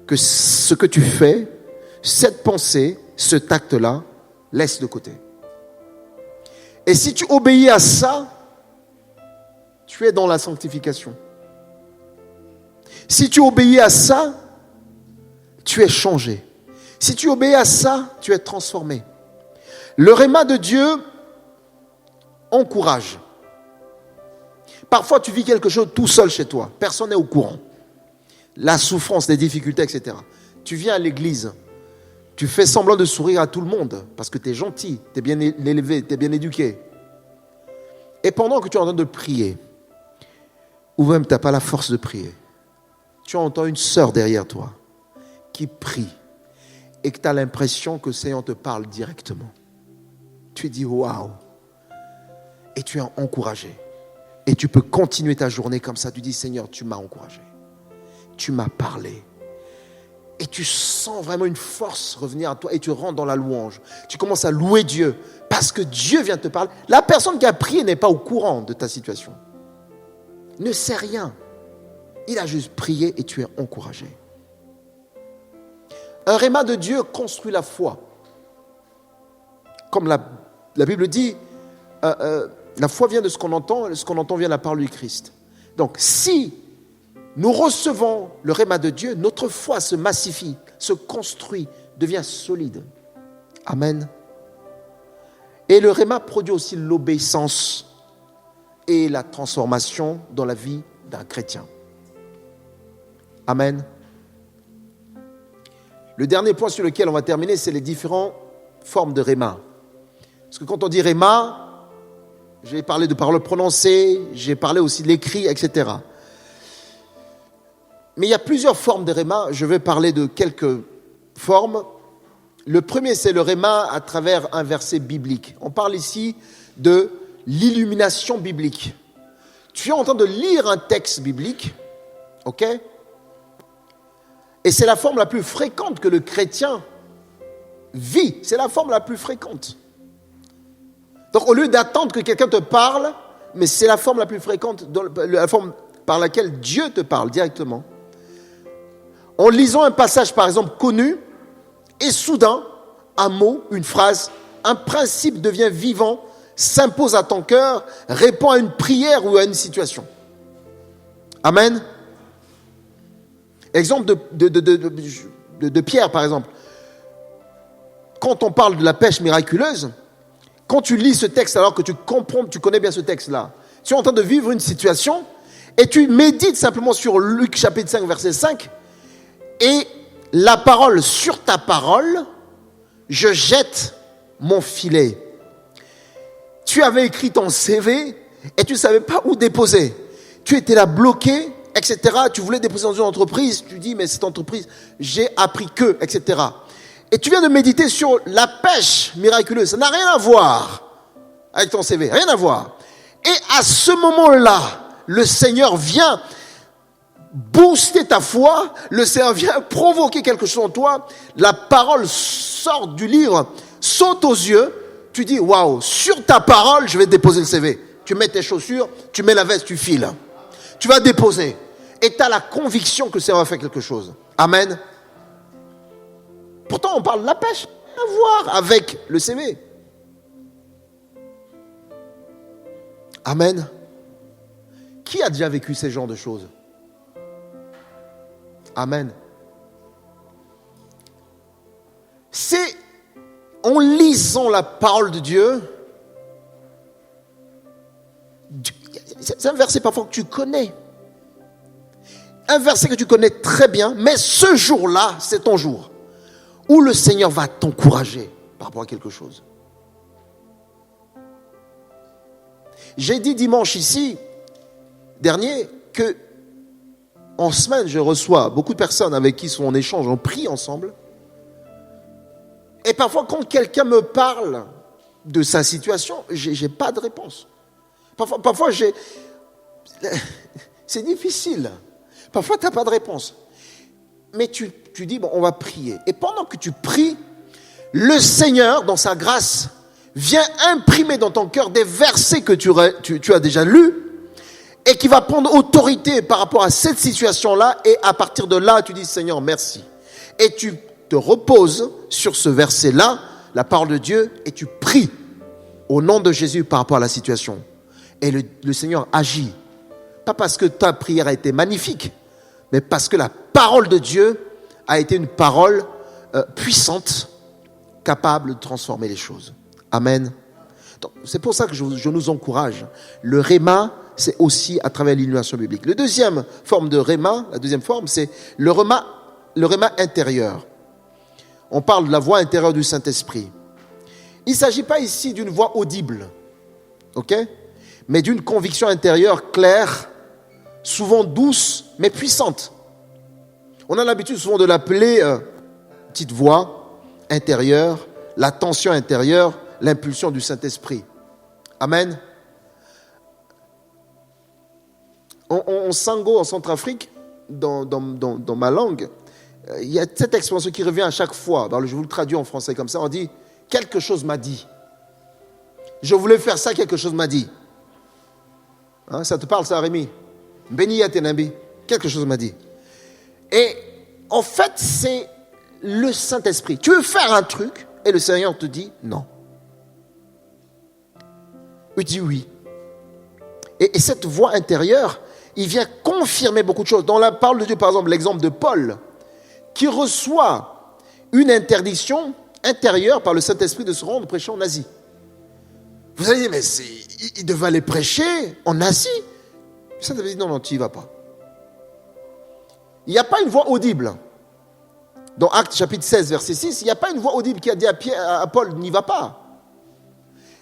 que ce que tu fais, cette pensée, ce tact-là, laisse de côté. Et si tu obéis à ça, tu es dans la sanctification. Si tu obéis à ça, tu es changé. Si tu obéis à ça, tu es transformé. Le réma de Dieu encourage. Parfois, tu vis quelque chose tout seul chez toi. Personne n'est au courant. La souffrance, les difficultés, etc. Tu viens à l'église. Tu fais semblant de sourire à tout le monde parce que tu es gentil, tu es bien élevé, tu es bien éduqué. Et pendant que tu es en train de prier, ou même tu n'as pas la force de prier, tu entends une sœur derrière toi qui prie et que tu as l'impression que le Seigneur te parle directement. Tu dis waouh! Et tu es encouragé. Et tu peux continuer ta journée comme ça. Tu dis Seigneur, tu m'as encouragé. Tu m'as parlé. Et tu sens vraiment une force revenir à toi et tu rentres dans la louange. Tu commences à louer Dieu parce que Dieu vient te parler. La personne qui a prié n'est pas au courant de ta situation. Ne sait rien. Il a juste prié et tu es encouragé. Un réma de Dieu construit la foi. Comme la Bible dit, la foi vient de ce qu'on entend, et ce qu'on entend vient de la parole du Christ. Donc, si nous recevons le réma de Dieu, notre foi se massifie, se construit, devient solide. Amen. Et le réma produit aussi l'obéissance et la transformation dans la vie d'un chrétien. Amen. Le dernier point sur lequel on va terminer, c'est les différentes formes de réma. Parce que quand on dit réma, j'ai parlé de paroles prononcées, j'ai parlé aussi de l'écrit, etc. Mais il y a plusieurs formes de réma. Je vais parler de quelques formes. Le premier, c'est le réma à travers un verset biblique. On parle ici de l'illumination biblique. Tu es en train de lire un texte biblique, ok? Et c'est la forme la plus fréquente que le chrétien vit. C'est la forme la plus fréquente. Donc, au lieu d'attendre que quelqu'un te parle, mais c'est la forme la plus fréquente, la forme par laquelle Dieu te parle directement. En lisant un passage, par exemple, connu, et soudain, un mot, une phrase, un principe devient vivant, s'impose à ton cœur, répond à une prière ou à une situation. Amen. Exemple de Pierre, par exemple. Quand on parle de la pêche miraculeuse, quand tu lis ce texte alors que tu comprends, tu connais bien ce texte-là, tu es en train de vivre une situation et tu médites simplement sur Luc chapitre 5, verset 5, et la parole, sur ta parole, je jette mon filet. Tu avais écrit ton CV et tu ne savais pas où déposer. Tu étais là bloqué, etc. Tu voulais déposer dans une entreprise. Tu dis, mais cette entreprise, j'ai appris que, etc. Et tu viens de méditer sur la pêche miraculeuse. Ça n'a rien à voir avec ton CV, rien à voir. Et à ce moment-là, le Seigneur vient booster ta foi, le Seigneur vient provoquer quelque chose en toi, la parole sort du livre, saute aux yeux, tu dis, waouh, sur ta parole, je vais déposer le CV. Tu mets tes chaussures, tu mets la veste, tu files. Tu vas déposer. Et tu as la conviction que le Seigneur va faire quelque chose. Amen. Pourtant, on parle de la pêche, rien à voir avec le CV. Amen. Qui a déjà vécu ces genres de choses? Amen. C'est en lisant la parole de Dieu, c'est un verset parfois que tu connais. Un verset que tu connais très bien, mais ce jour-là, c'est ton jour où le Seigneur va t'encourager par rapport à quelque chose. J'ai dit dimanche ici, dernier, que en semaine, je reçois beaucoup de personnes avec qui on échange, on prie ensemble. Et parfois, quand quelqu'un me parle de sa situation, j'ai pas de réponse. Parfois c'est difficile. Parfois, tu n'as pas de réponse. Mais tu dis, bon, on va prier. Et pendant que tu pries, le Seigneur, dans sa grâce, vient imprimer dans ton cœur des versets que tu as déjà lus et qui va prendre autorité par rapport à cette situation-là. Et à partir de là, tu dis, Seigneur, merci. Et tu te reposes sur ce verset-là, la parole de Dieu, et tu pries au nom de Jésus par rapport à la situation. Et le Seigneur agit. Pas parce que ta prière a été magnifique, mais parce que la parole de Dieu a été une parole puissante, capable de transformer les choses. Amen. Donc, c'est pour ça que je nous encourage. Le réma, c'est aussi à travers l'illumination biblique. La deuxième forme de réma, c'est le réma intérieur. On parle de la voix intérieure du Saint-Esprit. Il ne s'agit pas ici d'une voix audible, ok? Mais d'une conviction intérieure claire, souvent douce, mais puissante. On a l'habitude souvent de l'appeler petite voix intérieure, la tension intérieure, l'impulsion du Saint-Esprit. Amen. En Sango, en Centrafrique, dans ma langue, il y a cette expression qui revient à chaque fois. Alors, je vous le traduis en français comme ça. On dit « quelque chose m'a dit ». Je voulais faire ça, quelque chose m'a dit. Hein, ça te parle ça, Rémi? Béni à Ténambi. Quelque chose m'a dit. Et en fait, c'est le Saint-Esprit. Tu veux faire un truc et le Seigneur te dit non. Il dit oui. Et cette voix intérieure, il vient confirmer beaucoup de choses. Dans la parole de Dieu, par exemple, l'exemple de Paul, qui reçoit une interdiction intérieure par le Saint-Esprit de se rendre prêcher en Asie. Vous allez dire, mais il devait aller prêcher en Asie. Le Saint-Esprit dit, non, tu n'y vas pas. Il n'y a pas une voix audible. Dans Actes chapitre 16, verset 6, il n'y a pas une voix audible qui a dit à Paul, n'y va pas.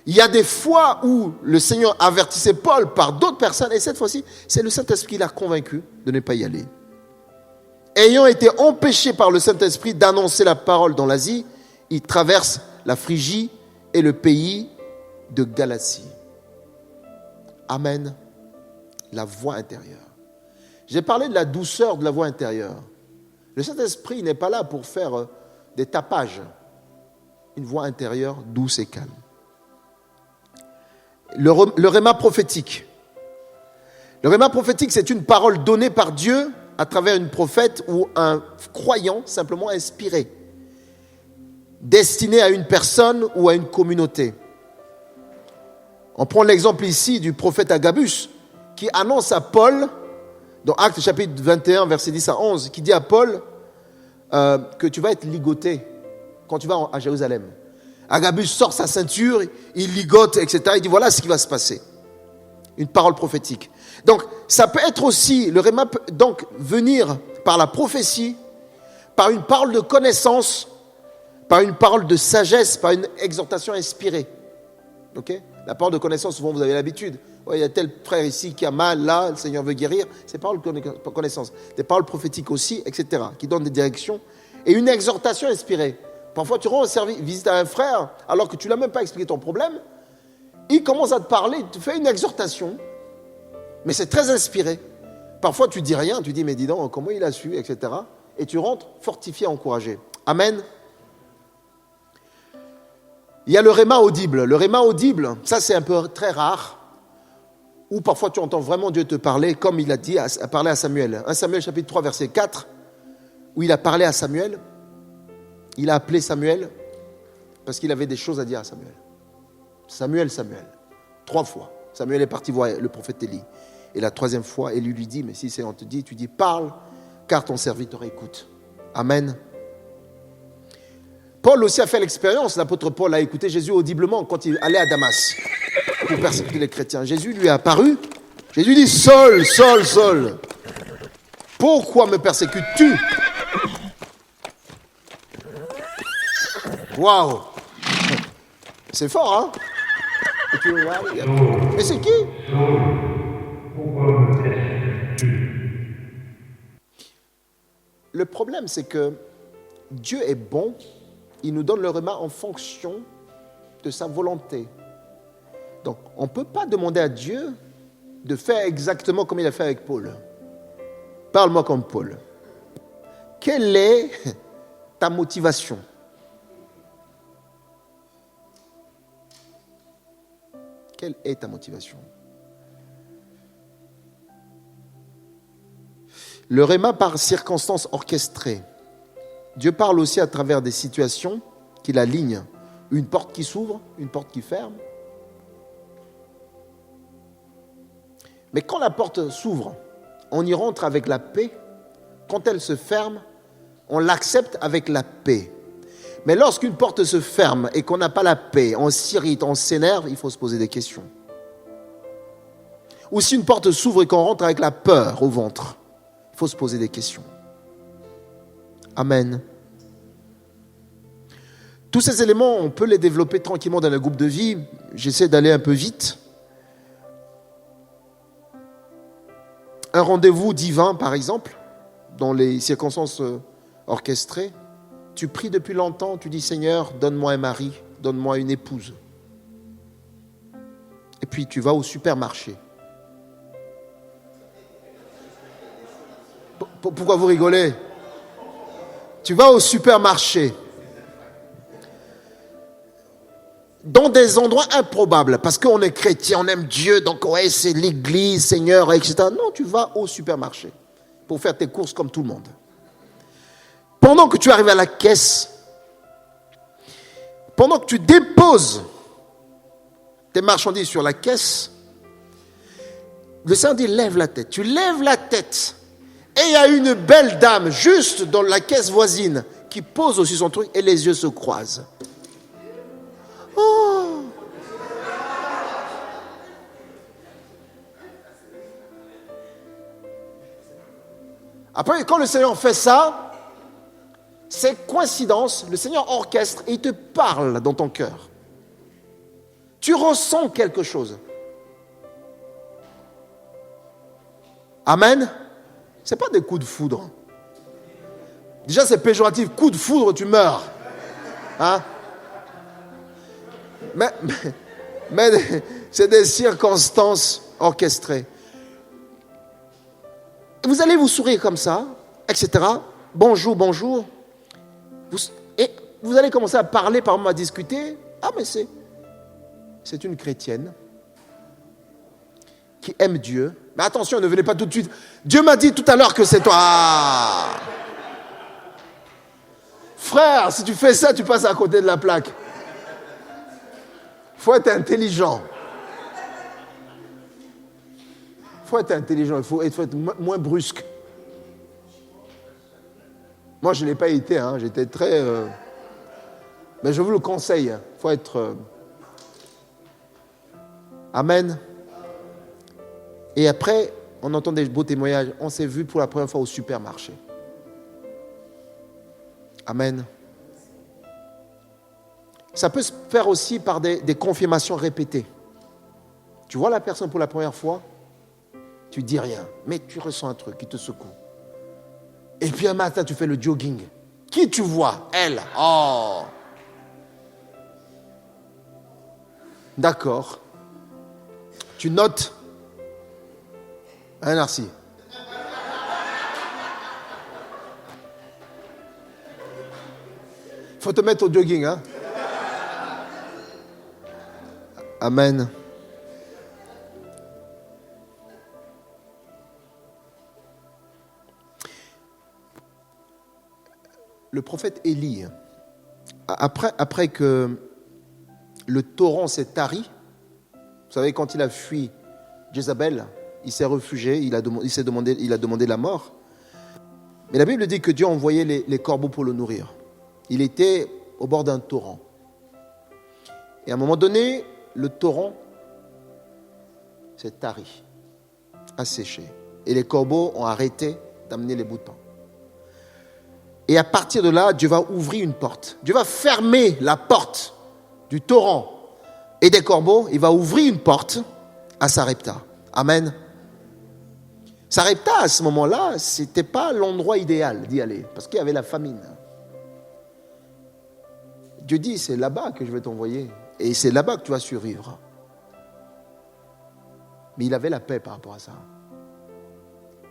Il y a des fois où le Seigneur avertissait Paul par d'autres personnes, et cette fois-ci, c'est le Saint-Esprit qui l'a convaincu de ne pas y aller. Ayant été empêché par le Saint-Esprit d'annoncer la parole dans l'Asie, il traverse la Phrygie et le pays de Galatie. Amen. La voix intérieure. J'ai parlé de la douceur de la voix intérieure. Le Saint-Esprit n'est pas là pour faire des tapages. Une voix intérieure douce et calme. Le réma prophétique. Le réma prophétique, c'est une parole donnée par Dieu à travers une prophète ou un croyant simplement inspiré, destiné à une personne ou à une communauté. On prend l'exemple ici du prophète Agabus qui annonce à Paul, dans Actes chapitre 21, verset 10 à 11, qui dit à Paul que tu vas être ligoté quand tu vas à Jérusalem. Agabus sort sa ceinture, il ligote, etc. Il dit voilà ce qui va se passer. Une parole prophétique. Donc, ça peut être aussi, le réma peut donc venir par la prophétie, par une parole de connaissance, par une parole de sagesse, par une exhortation inspirée. Ok? La parole de connaissance, souvent vous avez l'habitude. Ouais, il y a tel frère ici qui a mal, là, le Seigneur veut guérir. C'est paroles de connaissance. Des paroles prophétiques aussi, etc. qui donnent des directions. Et une exhortation inspirée. Parfois, tu rends visite à un frère, alors que tu ne l'as même pas expliqué ton problème. Il commence à te parler, il te fait une exhortation. Mais c'est très inspiré. Parfois, tu ne dis rien, tu dis, mais dis donc, comment il a su, etc. Et tu rentres fortifié, encouragé. Amen. Il y a le réma audible. Le réma audible, ça c'est un peu très rare, où parfois tu entends vraiment Dieu te parler, comme il a dit, à parler à Samuel. 1 Samuel chapitre 3, verset 4, où il a parlé à Samuel. Il a appelé Samuel, parce qu'il avait des choses à dire à Samuel. Samuel, Samuel. 3 fois. Samuel est parti voir le prophète Élie. Et la 3e fois, Élie lui dit, mais si c'est on te dit, tu dis, parle, car ton serviteur écoute. Amen. Paul aussi a fait l'expérience, l'apôtre Paul a écouté Jésus audiblement quand il allait à Damas pour persécuter les chrétiens. Jésus lui est apparu. Jésus dit, Saul, Saul, Saul, pourquoi me persécutes-tu? Waouh! C'est fort, hein? Mais c'est qui? Le problème, c'est que Dieu est bon. Il nous donne le réma en fonction de sa volonté. Donc, on ne peut pas demander à Dieu de faire exactement comme il a fait avec Paul. Parle-moi comme Paul. Quelle est ta motivation? Quelle est ta motivation? Le réma par circonstances orchestrées. Dieu parle aussi à travers des situations qu'il aligne. Une porte qui s'ouvre, une porte qui ferme. Mais quand la porte s'ouvre, on y rentre avec la paix quand elle se ferme, on l'accepte avec la paix. Mais lorsqu'une porte se ferme et qu'on n'a pas la paix, on s'irrite, on s'énerve, il faut se poser des questions. Ou si une porte s'ouvre et qu'on rentre avec la peur au ventre, il faut se poser des questions. Amen. Tous ces éléments, on peut les développer tranquillement dans le groupe de vie. J'essaie d'aller un peu vite. Un rendez-vous divin, par exemple, dans les circonstances orchestrées. Tu pries depuis longtemps, tu dis Seigneur, donne-moi un mari, donne-moi une épouse. Et puis tu vas au supermarché. Pourquoi vous rigolez? Tu vas au supermarché. Dans des endroits improbables, parce qu'on est chrétien, on aime Dieu, donc ouais, c'est l'église, Seigneur, etc. Non, tu vas au supermarché pour faire tes courses comme tout le monde. Pendant que tu arrives à la caisse, pendant que tu déposes tes marchandises sur la caisse, le Seigneur dit lève la tête. Tu lèves la tête et il y a une belle dame juste dans la caisse voisine qui pose aussi son truc et les yeux se croisent. Oh. Après, quand le Seigneur fait ça, c'est coïncidence, le Seigneur orchestre et il te parle dans ton cœur. Tu ressens quelque chose. Amen. Ce n'est pas des coups de foudre. Déjà, c'est péjoratif. Coup de foudre, tu meurs. Hein? Mais c'est des circonstances orchestrées. Vous allez vous sourire comme ça, etc. Bonjour, bonjour. Et vous allez commencer à parler, par moment à discuter. Ah, mais c'est une chrétienne qui aime Dieu. Mais attention, ne venez pas tout de suite. Dieu m'a dit tout à l'heure que c'est toi. Ah. Frère, si tu fais ça, tu passes à côté de la plaque. Il faut être intelligent. Il faut être intelligent, il faut être moins brusque. Moi, je ne l'ai pas été, hein, j'étais très... Mais je vous le conseille, il faut être... Amen. Et après, on entend des beaux témoignages. On s'est vu pour la première fois au supermarché. Amen. Ça peut se faire aussi par des confirmations répétées. Tu vois la personne pour la première fois, tu dis rien, mais tu ressens un truc qui te secoue. Et puis un matin, tu fais le jogging. Qui tu vois? Elle. Oh. D'accord. Tu notes. Hein, Narcy? Faut te mettre au jogging, hein? Amen. Le prophète Élie, après que le torrent s'est tari, vous savez, quand il a fui Jézabel, il s'est réfugié, il a demandé la mort. Mais la Bible dit que Dieu a envoyé les corbeaux pour le nourrir. Il était au bord d'un torrent. Et à un moment donné, le torrent s'est tari, a séché. Et les corbeaux ont arrêté d'amener les bouts de pain. Et à partir de là, Dieu va ouvrir une porte. Dieu va fermer la porte du torrent et des corbeaux. Il va ouvrir une porte à Sarepta. Amen. Sarepta, à ce moment-là, ce n'était pas l'endroit idéal d'y aller, parce qu'il y avait la famine. Dieu dit, c'est là-bas que je vais t'envoyer. Et c'est là-bas que tu vas survivre. Mais il avait la paix par rapport à ça.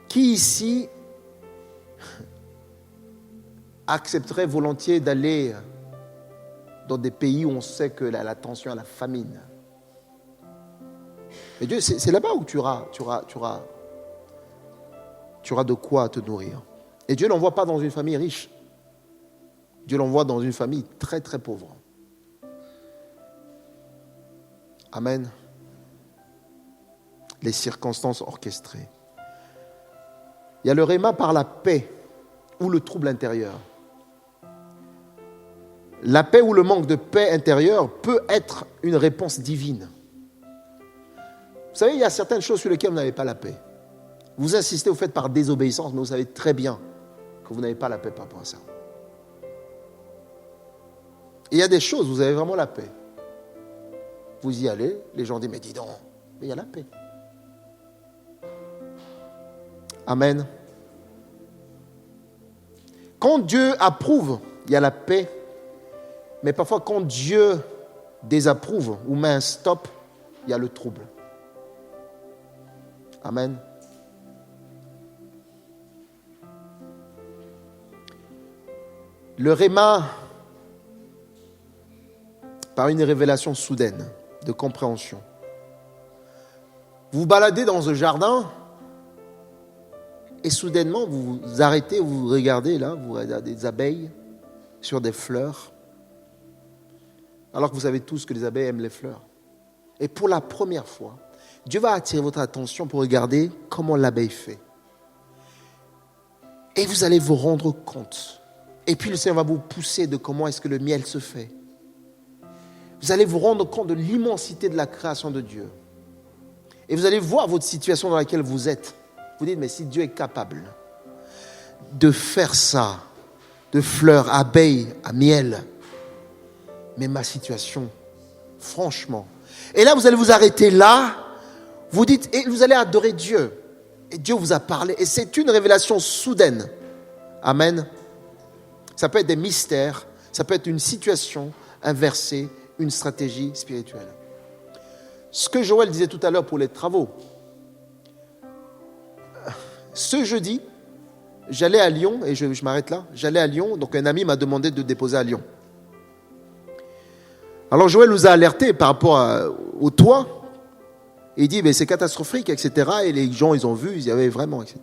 Qui ici accepterait volontiers d'aller dans des pays où on sait que la tension à la famine? Mais Dieu, c'est là-bas où tu auras de quoi te nourrir. Et Dieu ne l'envoie pas dans une famille riche. Dieu l'envoie dans une famille très très pauvre. Amen. Les circonstances orchestrées. Il y a le réma par la paix ou le trouble intérieur. La paix ou le manque de paix intérieure peut être une réponse divine. Vous savez, il y a certaines choses sur lesquelles vous n'avez pas la paix. Vous insistez, vous faites par désobéissance, mais vous savez très bien que vous n'avez pas la paix par rapport à ça. Et il y a des choses, vous avez vraiment la paix. Vous y allez, les gens disent, mais dis donc, mais il y a la paix. Amen. Quand Dieu approuve, il y a la paix. Mais parfois, quand Dieu désapprouve ou met un stop, il y a le trouble. Amen. Le réma, par une révélation soudaine de compréhension. Vous vous baladez dans un jardin et soudainement vous vous arrêtez, vous regardez là, vous regardez des abeilles sur des fleurs, alors que vous savez tous que les abeilles aiment les fleurs. Et pour la première fois, Dieu va attirer votre attention pour regarder comment l'abeille fait. Et vous allez vous rendre compte. Et puis le Seigneur va vous pousser de comment est-ce que le miel se fait. Vous allez vous rendre compte de l'immensité de la création de Dieu. Et vous allez voir votre situation dans laquelle vous êtes. Vous dites, mais si Dieu est capable de faire ça, de fleurs, abeilles, à miel, mais ma situation, franchement. Et là, vous allez vous arrêter là, vous dites, et vous allez adorer Dieu. Et Dieu vous a parlé. Et c'est une révélation soudaine. Amen. Ça peut être des mystères, ça peut être une situation inversée, une stratégie spirituelle. Ce que Joël disait tout à l'heure pour les travaux. Ce jeudi, j'allais à Lyon, et je m'arrête là, j'allais à Lyon, donc un ami m'a demandé de déposer à Lyon. Alors Joël nous a alertés par rapport au toit, et il dit, c'est catastrophique, etc. Et les gens, ils ont vu, ils y avaient vraiment, etc.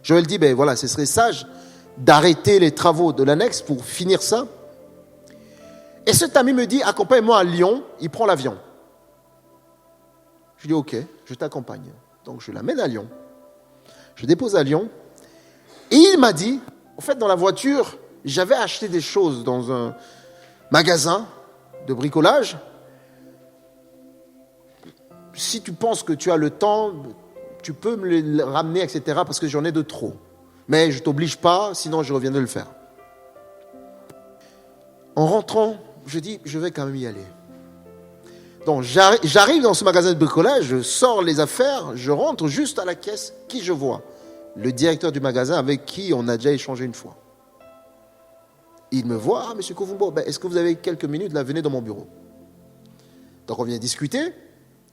Joël dit, voilà, ce serait sage d'arrêter les travaux de l'annexe pour finir ça. Et cet ami me dit, accompagne-moi à Lyon, il prend l'avion. Je dis, ok, je t'accompagne. Donc je l'amène à Lyon. Je dépose à Lyon. Et il m'a dit, en fait, dans la voiture, j'avais acheté des choses dans un magasin de bricolage. Si tu penses que tu as le temps, tu peux me les ramener, etc. parce que j'en ai de trop. Mais je ne t'oblige pas, sinon je reviendrai le faire. En rentrant, je dis, je vais quand même y aller. Donc j'arrive dans ce magasin de bricolage, je sors les affaires, je rentre juste à la caisse, qui je vois? Le directeur du magasin avec qui on a déjà échangé une fois. Il me voit, monsieur Kouvumbo, est-ce que vous avez quelques minutes, là, venez dans mon bureau. Donc on vient discuter,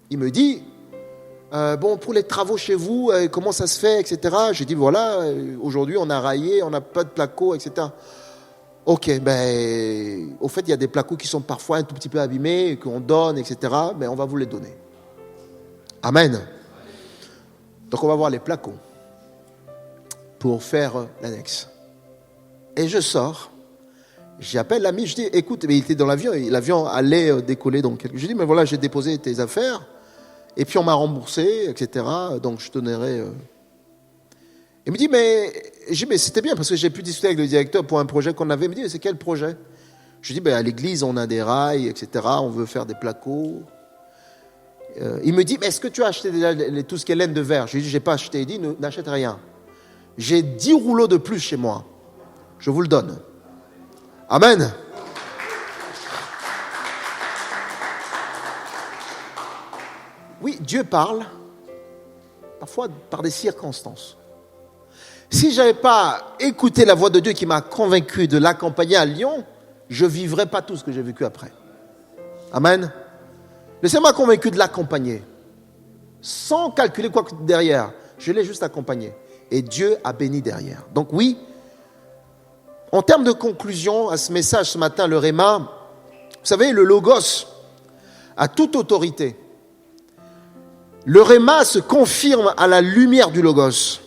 il me dit, pour les travaux chez vous, comment ça se fait, etc. J'ai dit, voilà, aujourd'hui on a raillé, on n'a pas de placo, etc. Ok, au fait, il y a des placos qui sont parfois un tout petit peu abîmés, qu'on donne, etc. Mais on va vous les donner. Amen. Donc on va voir les placos pour faire l'annexe. Et je sors, j'appelle l'ami, je dis, écoute, mais il était dans l'avion, et l'avion allait décoller. Donc, je dis, mais voilà, j'ai déposé tes affaires, et puis on m'a remboursé, etc. Donc je te donnerai... Il me dit, mais c'était bien, parce que j'ai pu discuter avec le directeur pour un projet qu'on avait. Il me dit, mais c'est quel projet? Je dis, à l'église, on a des rails, etc. On veut faire des placos. Il me dit, mais est-ce que tu as acheté déjà tout ce qui est laine de verre? Je lui dis, je n'ai pas acheté. Il dit, n'achète rien. J'ai 10 rouleaux de plus chez moi. Je vous le donne. Amen. Oui, Dieu parle, parfois par des circonstances. Si je n'avais pas écouté la voix de Dieu qui m'a convaincu de l'accompagner à Lyon, je ne vivrais pas tout ce que j'ai vécu après. Amen. Le Seigneur m'a convaincu de l'accompagner. Sans calculer quoi derrière. Je l'ai juste accompagné. Et Dieu a béni derrière. Donc oui, en termes de conclusion à ce message ce matin, le Réma, vous savez, le Logos a toute autorité. Le Réma se confirme à la lumière du Logos.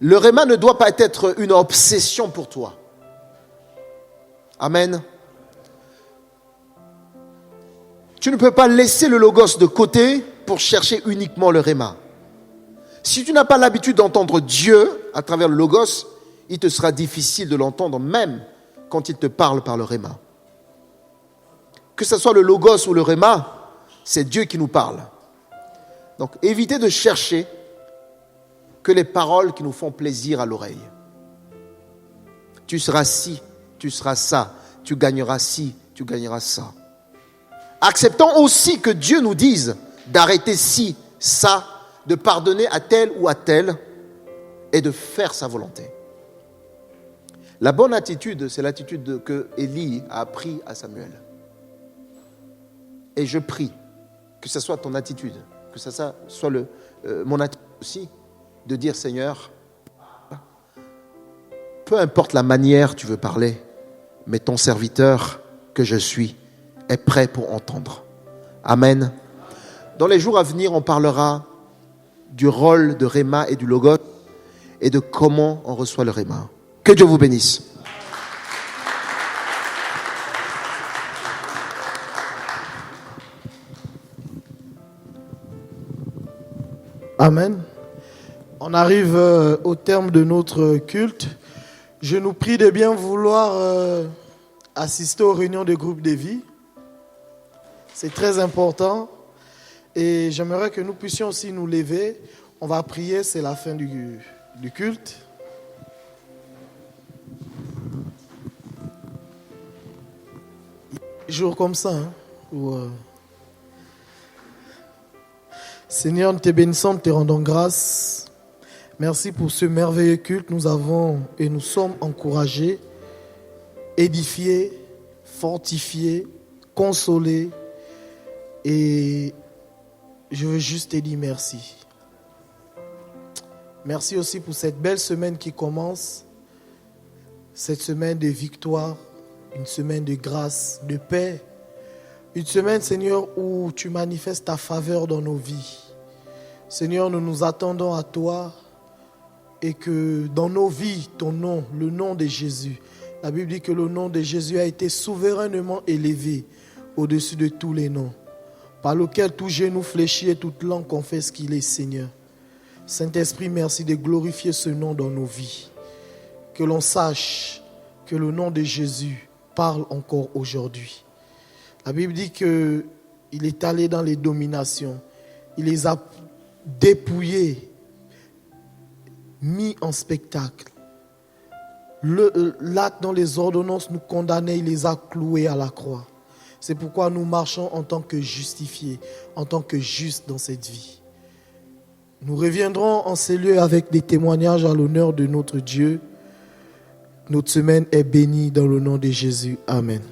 Le Réma ne doit pas être une obsession pour toi. Amen. Tu ne peux pas laisser le Logos de côté pour chercher uniquement le Réma. Si tu n'as pas l'habitude d'entendre Dieu à travers le Logos, il te sera difficile de l'entendre même quand il te parle par le réma. Que ce soit le logos ou le réma, c'est Dieu qui nous parle. Donc évitez de chercher que les paroles qui nous font plaisir à l'oreille. Tu seras ci, tu seras ça, tu gagneras ci, tu gagneras ça. Acceptons aussi que Dieu nous dise d'arrêter ci, ça, de pardonner à tel ou à tel et de faire sa volonté. La bonne attitude, c'est l'attitude que Élie a appris à Samuel. Et je prie que ce soit ton attitude, que ce soit mon attitude aussi, de dire Seigneur, peu importe la manière tu veux parler, mais ton serviteur que je suis est prêt pour entendre. Amen. Dans les jours à venir, on parlera du rôle de Réma et du Logos et de comment on reçoit le Réma. Que Dieu vous bénisse. Amen. On arrive au terme de notre culte. Je nous prie de bien vouloir assister aux réunions de groupe de vie. C'est très important. Et j'aimerais que nous puissions aussi nous lever. On va prier, c'est la fin du culte. Jour comme ça, hein, où, Seigneur, nous te bénissons, nous te rendons grâce. Merci pour ce merveilleux culte. Nous avons et nous sommes encouragés, édifiés, fortifiés, consolés. Et je veux juste te dire merci. Merci aussi pour cette belle semaine qui commence. Cette semaine de victoire, une semaine de grâce, de paix. Une semaine, Seigneur, où tu manifestes ta faveur dans nos vies. Seigneur, nous nous attendons à toi et que dans nos vies, ton nom, le nom de Jésus, la Bible dit que le nom de Jésus a été souverainement élevé au-dessus de tous les noms, par lequel tout genou fléchit et toute langue confesse qu'il est Seigneur. Saint-Esprit, merci de glorifier ce nom dans nos vies. Que l'on sache que le nom de Jésus parle encore aujourd'hui. La Bible dit qu'il est allé dans les dominations. Il les a dépouillés, mis en spectacle. L'acte dont les ordonnances nous condamnaient, il les a cloués à la croix. C'est pourquoi nous marchons en tant que justifiés, en tant que justes dans cette vie. Nous reviendrons en ces lieux avec des témoignages à l'honneur de notre Dieu. Notre semaine est bénie dans le nom de Jésus. Amen.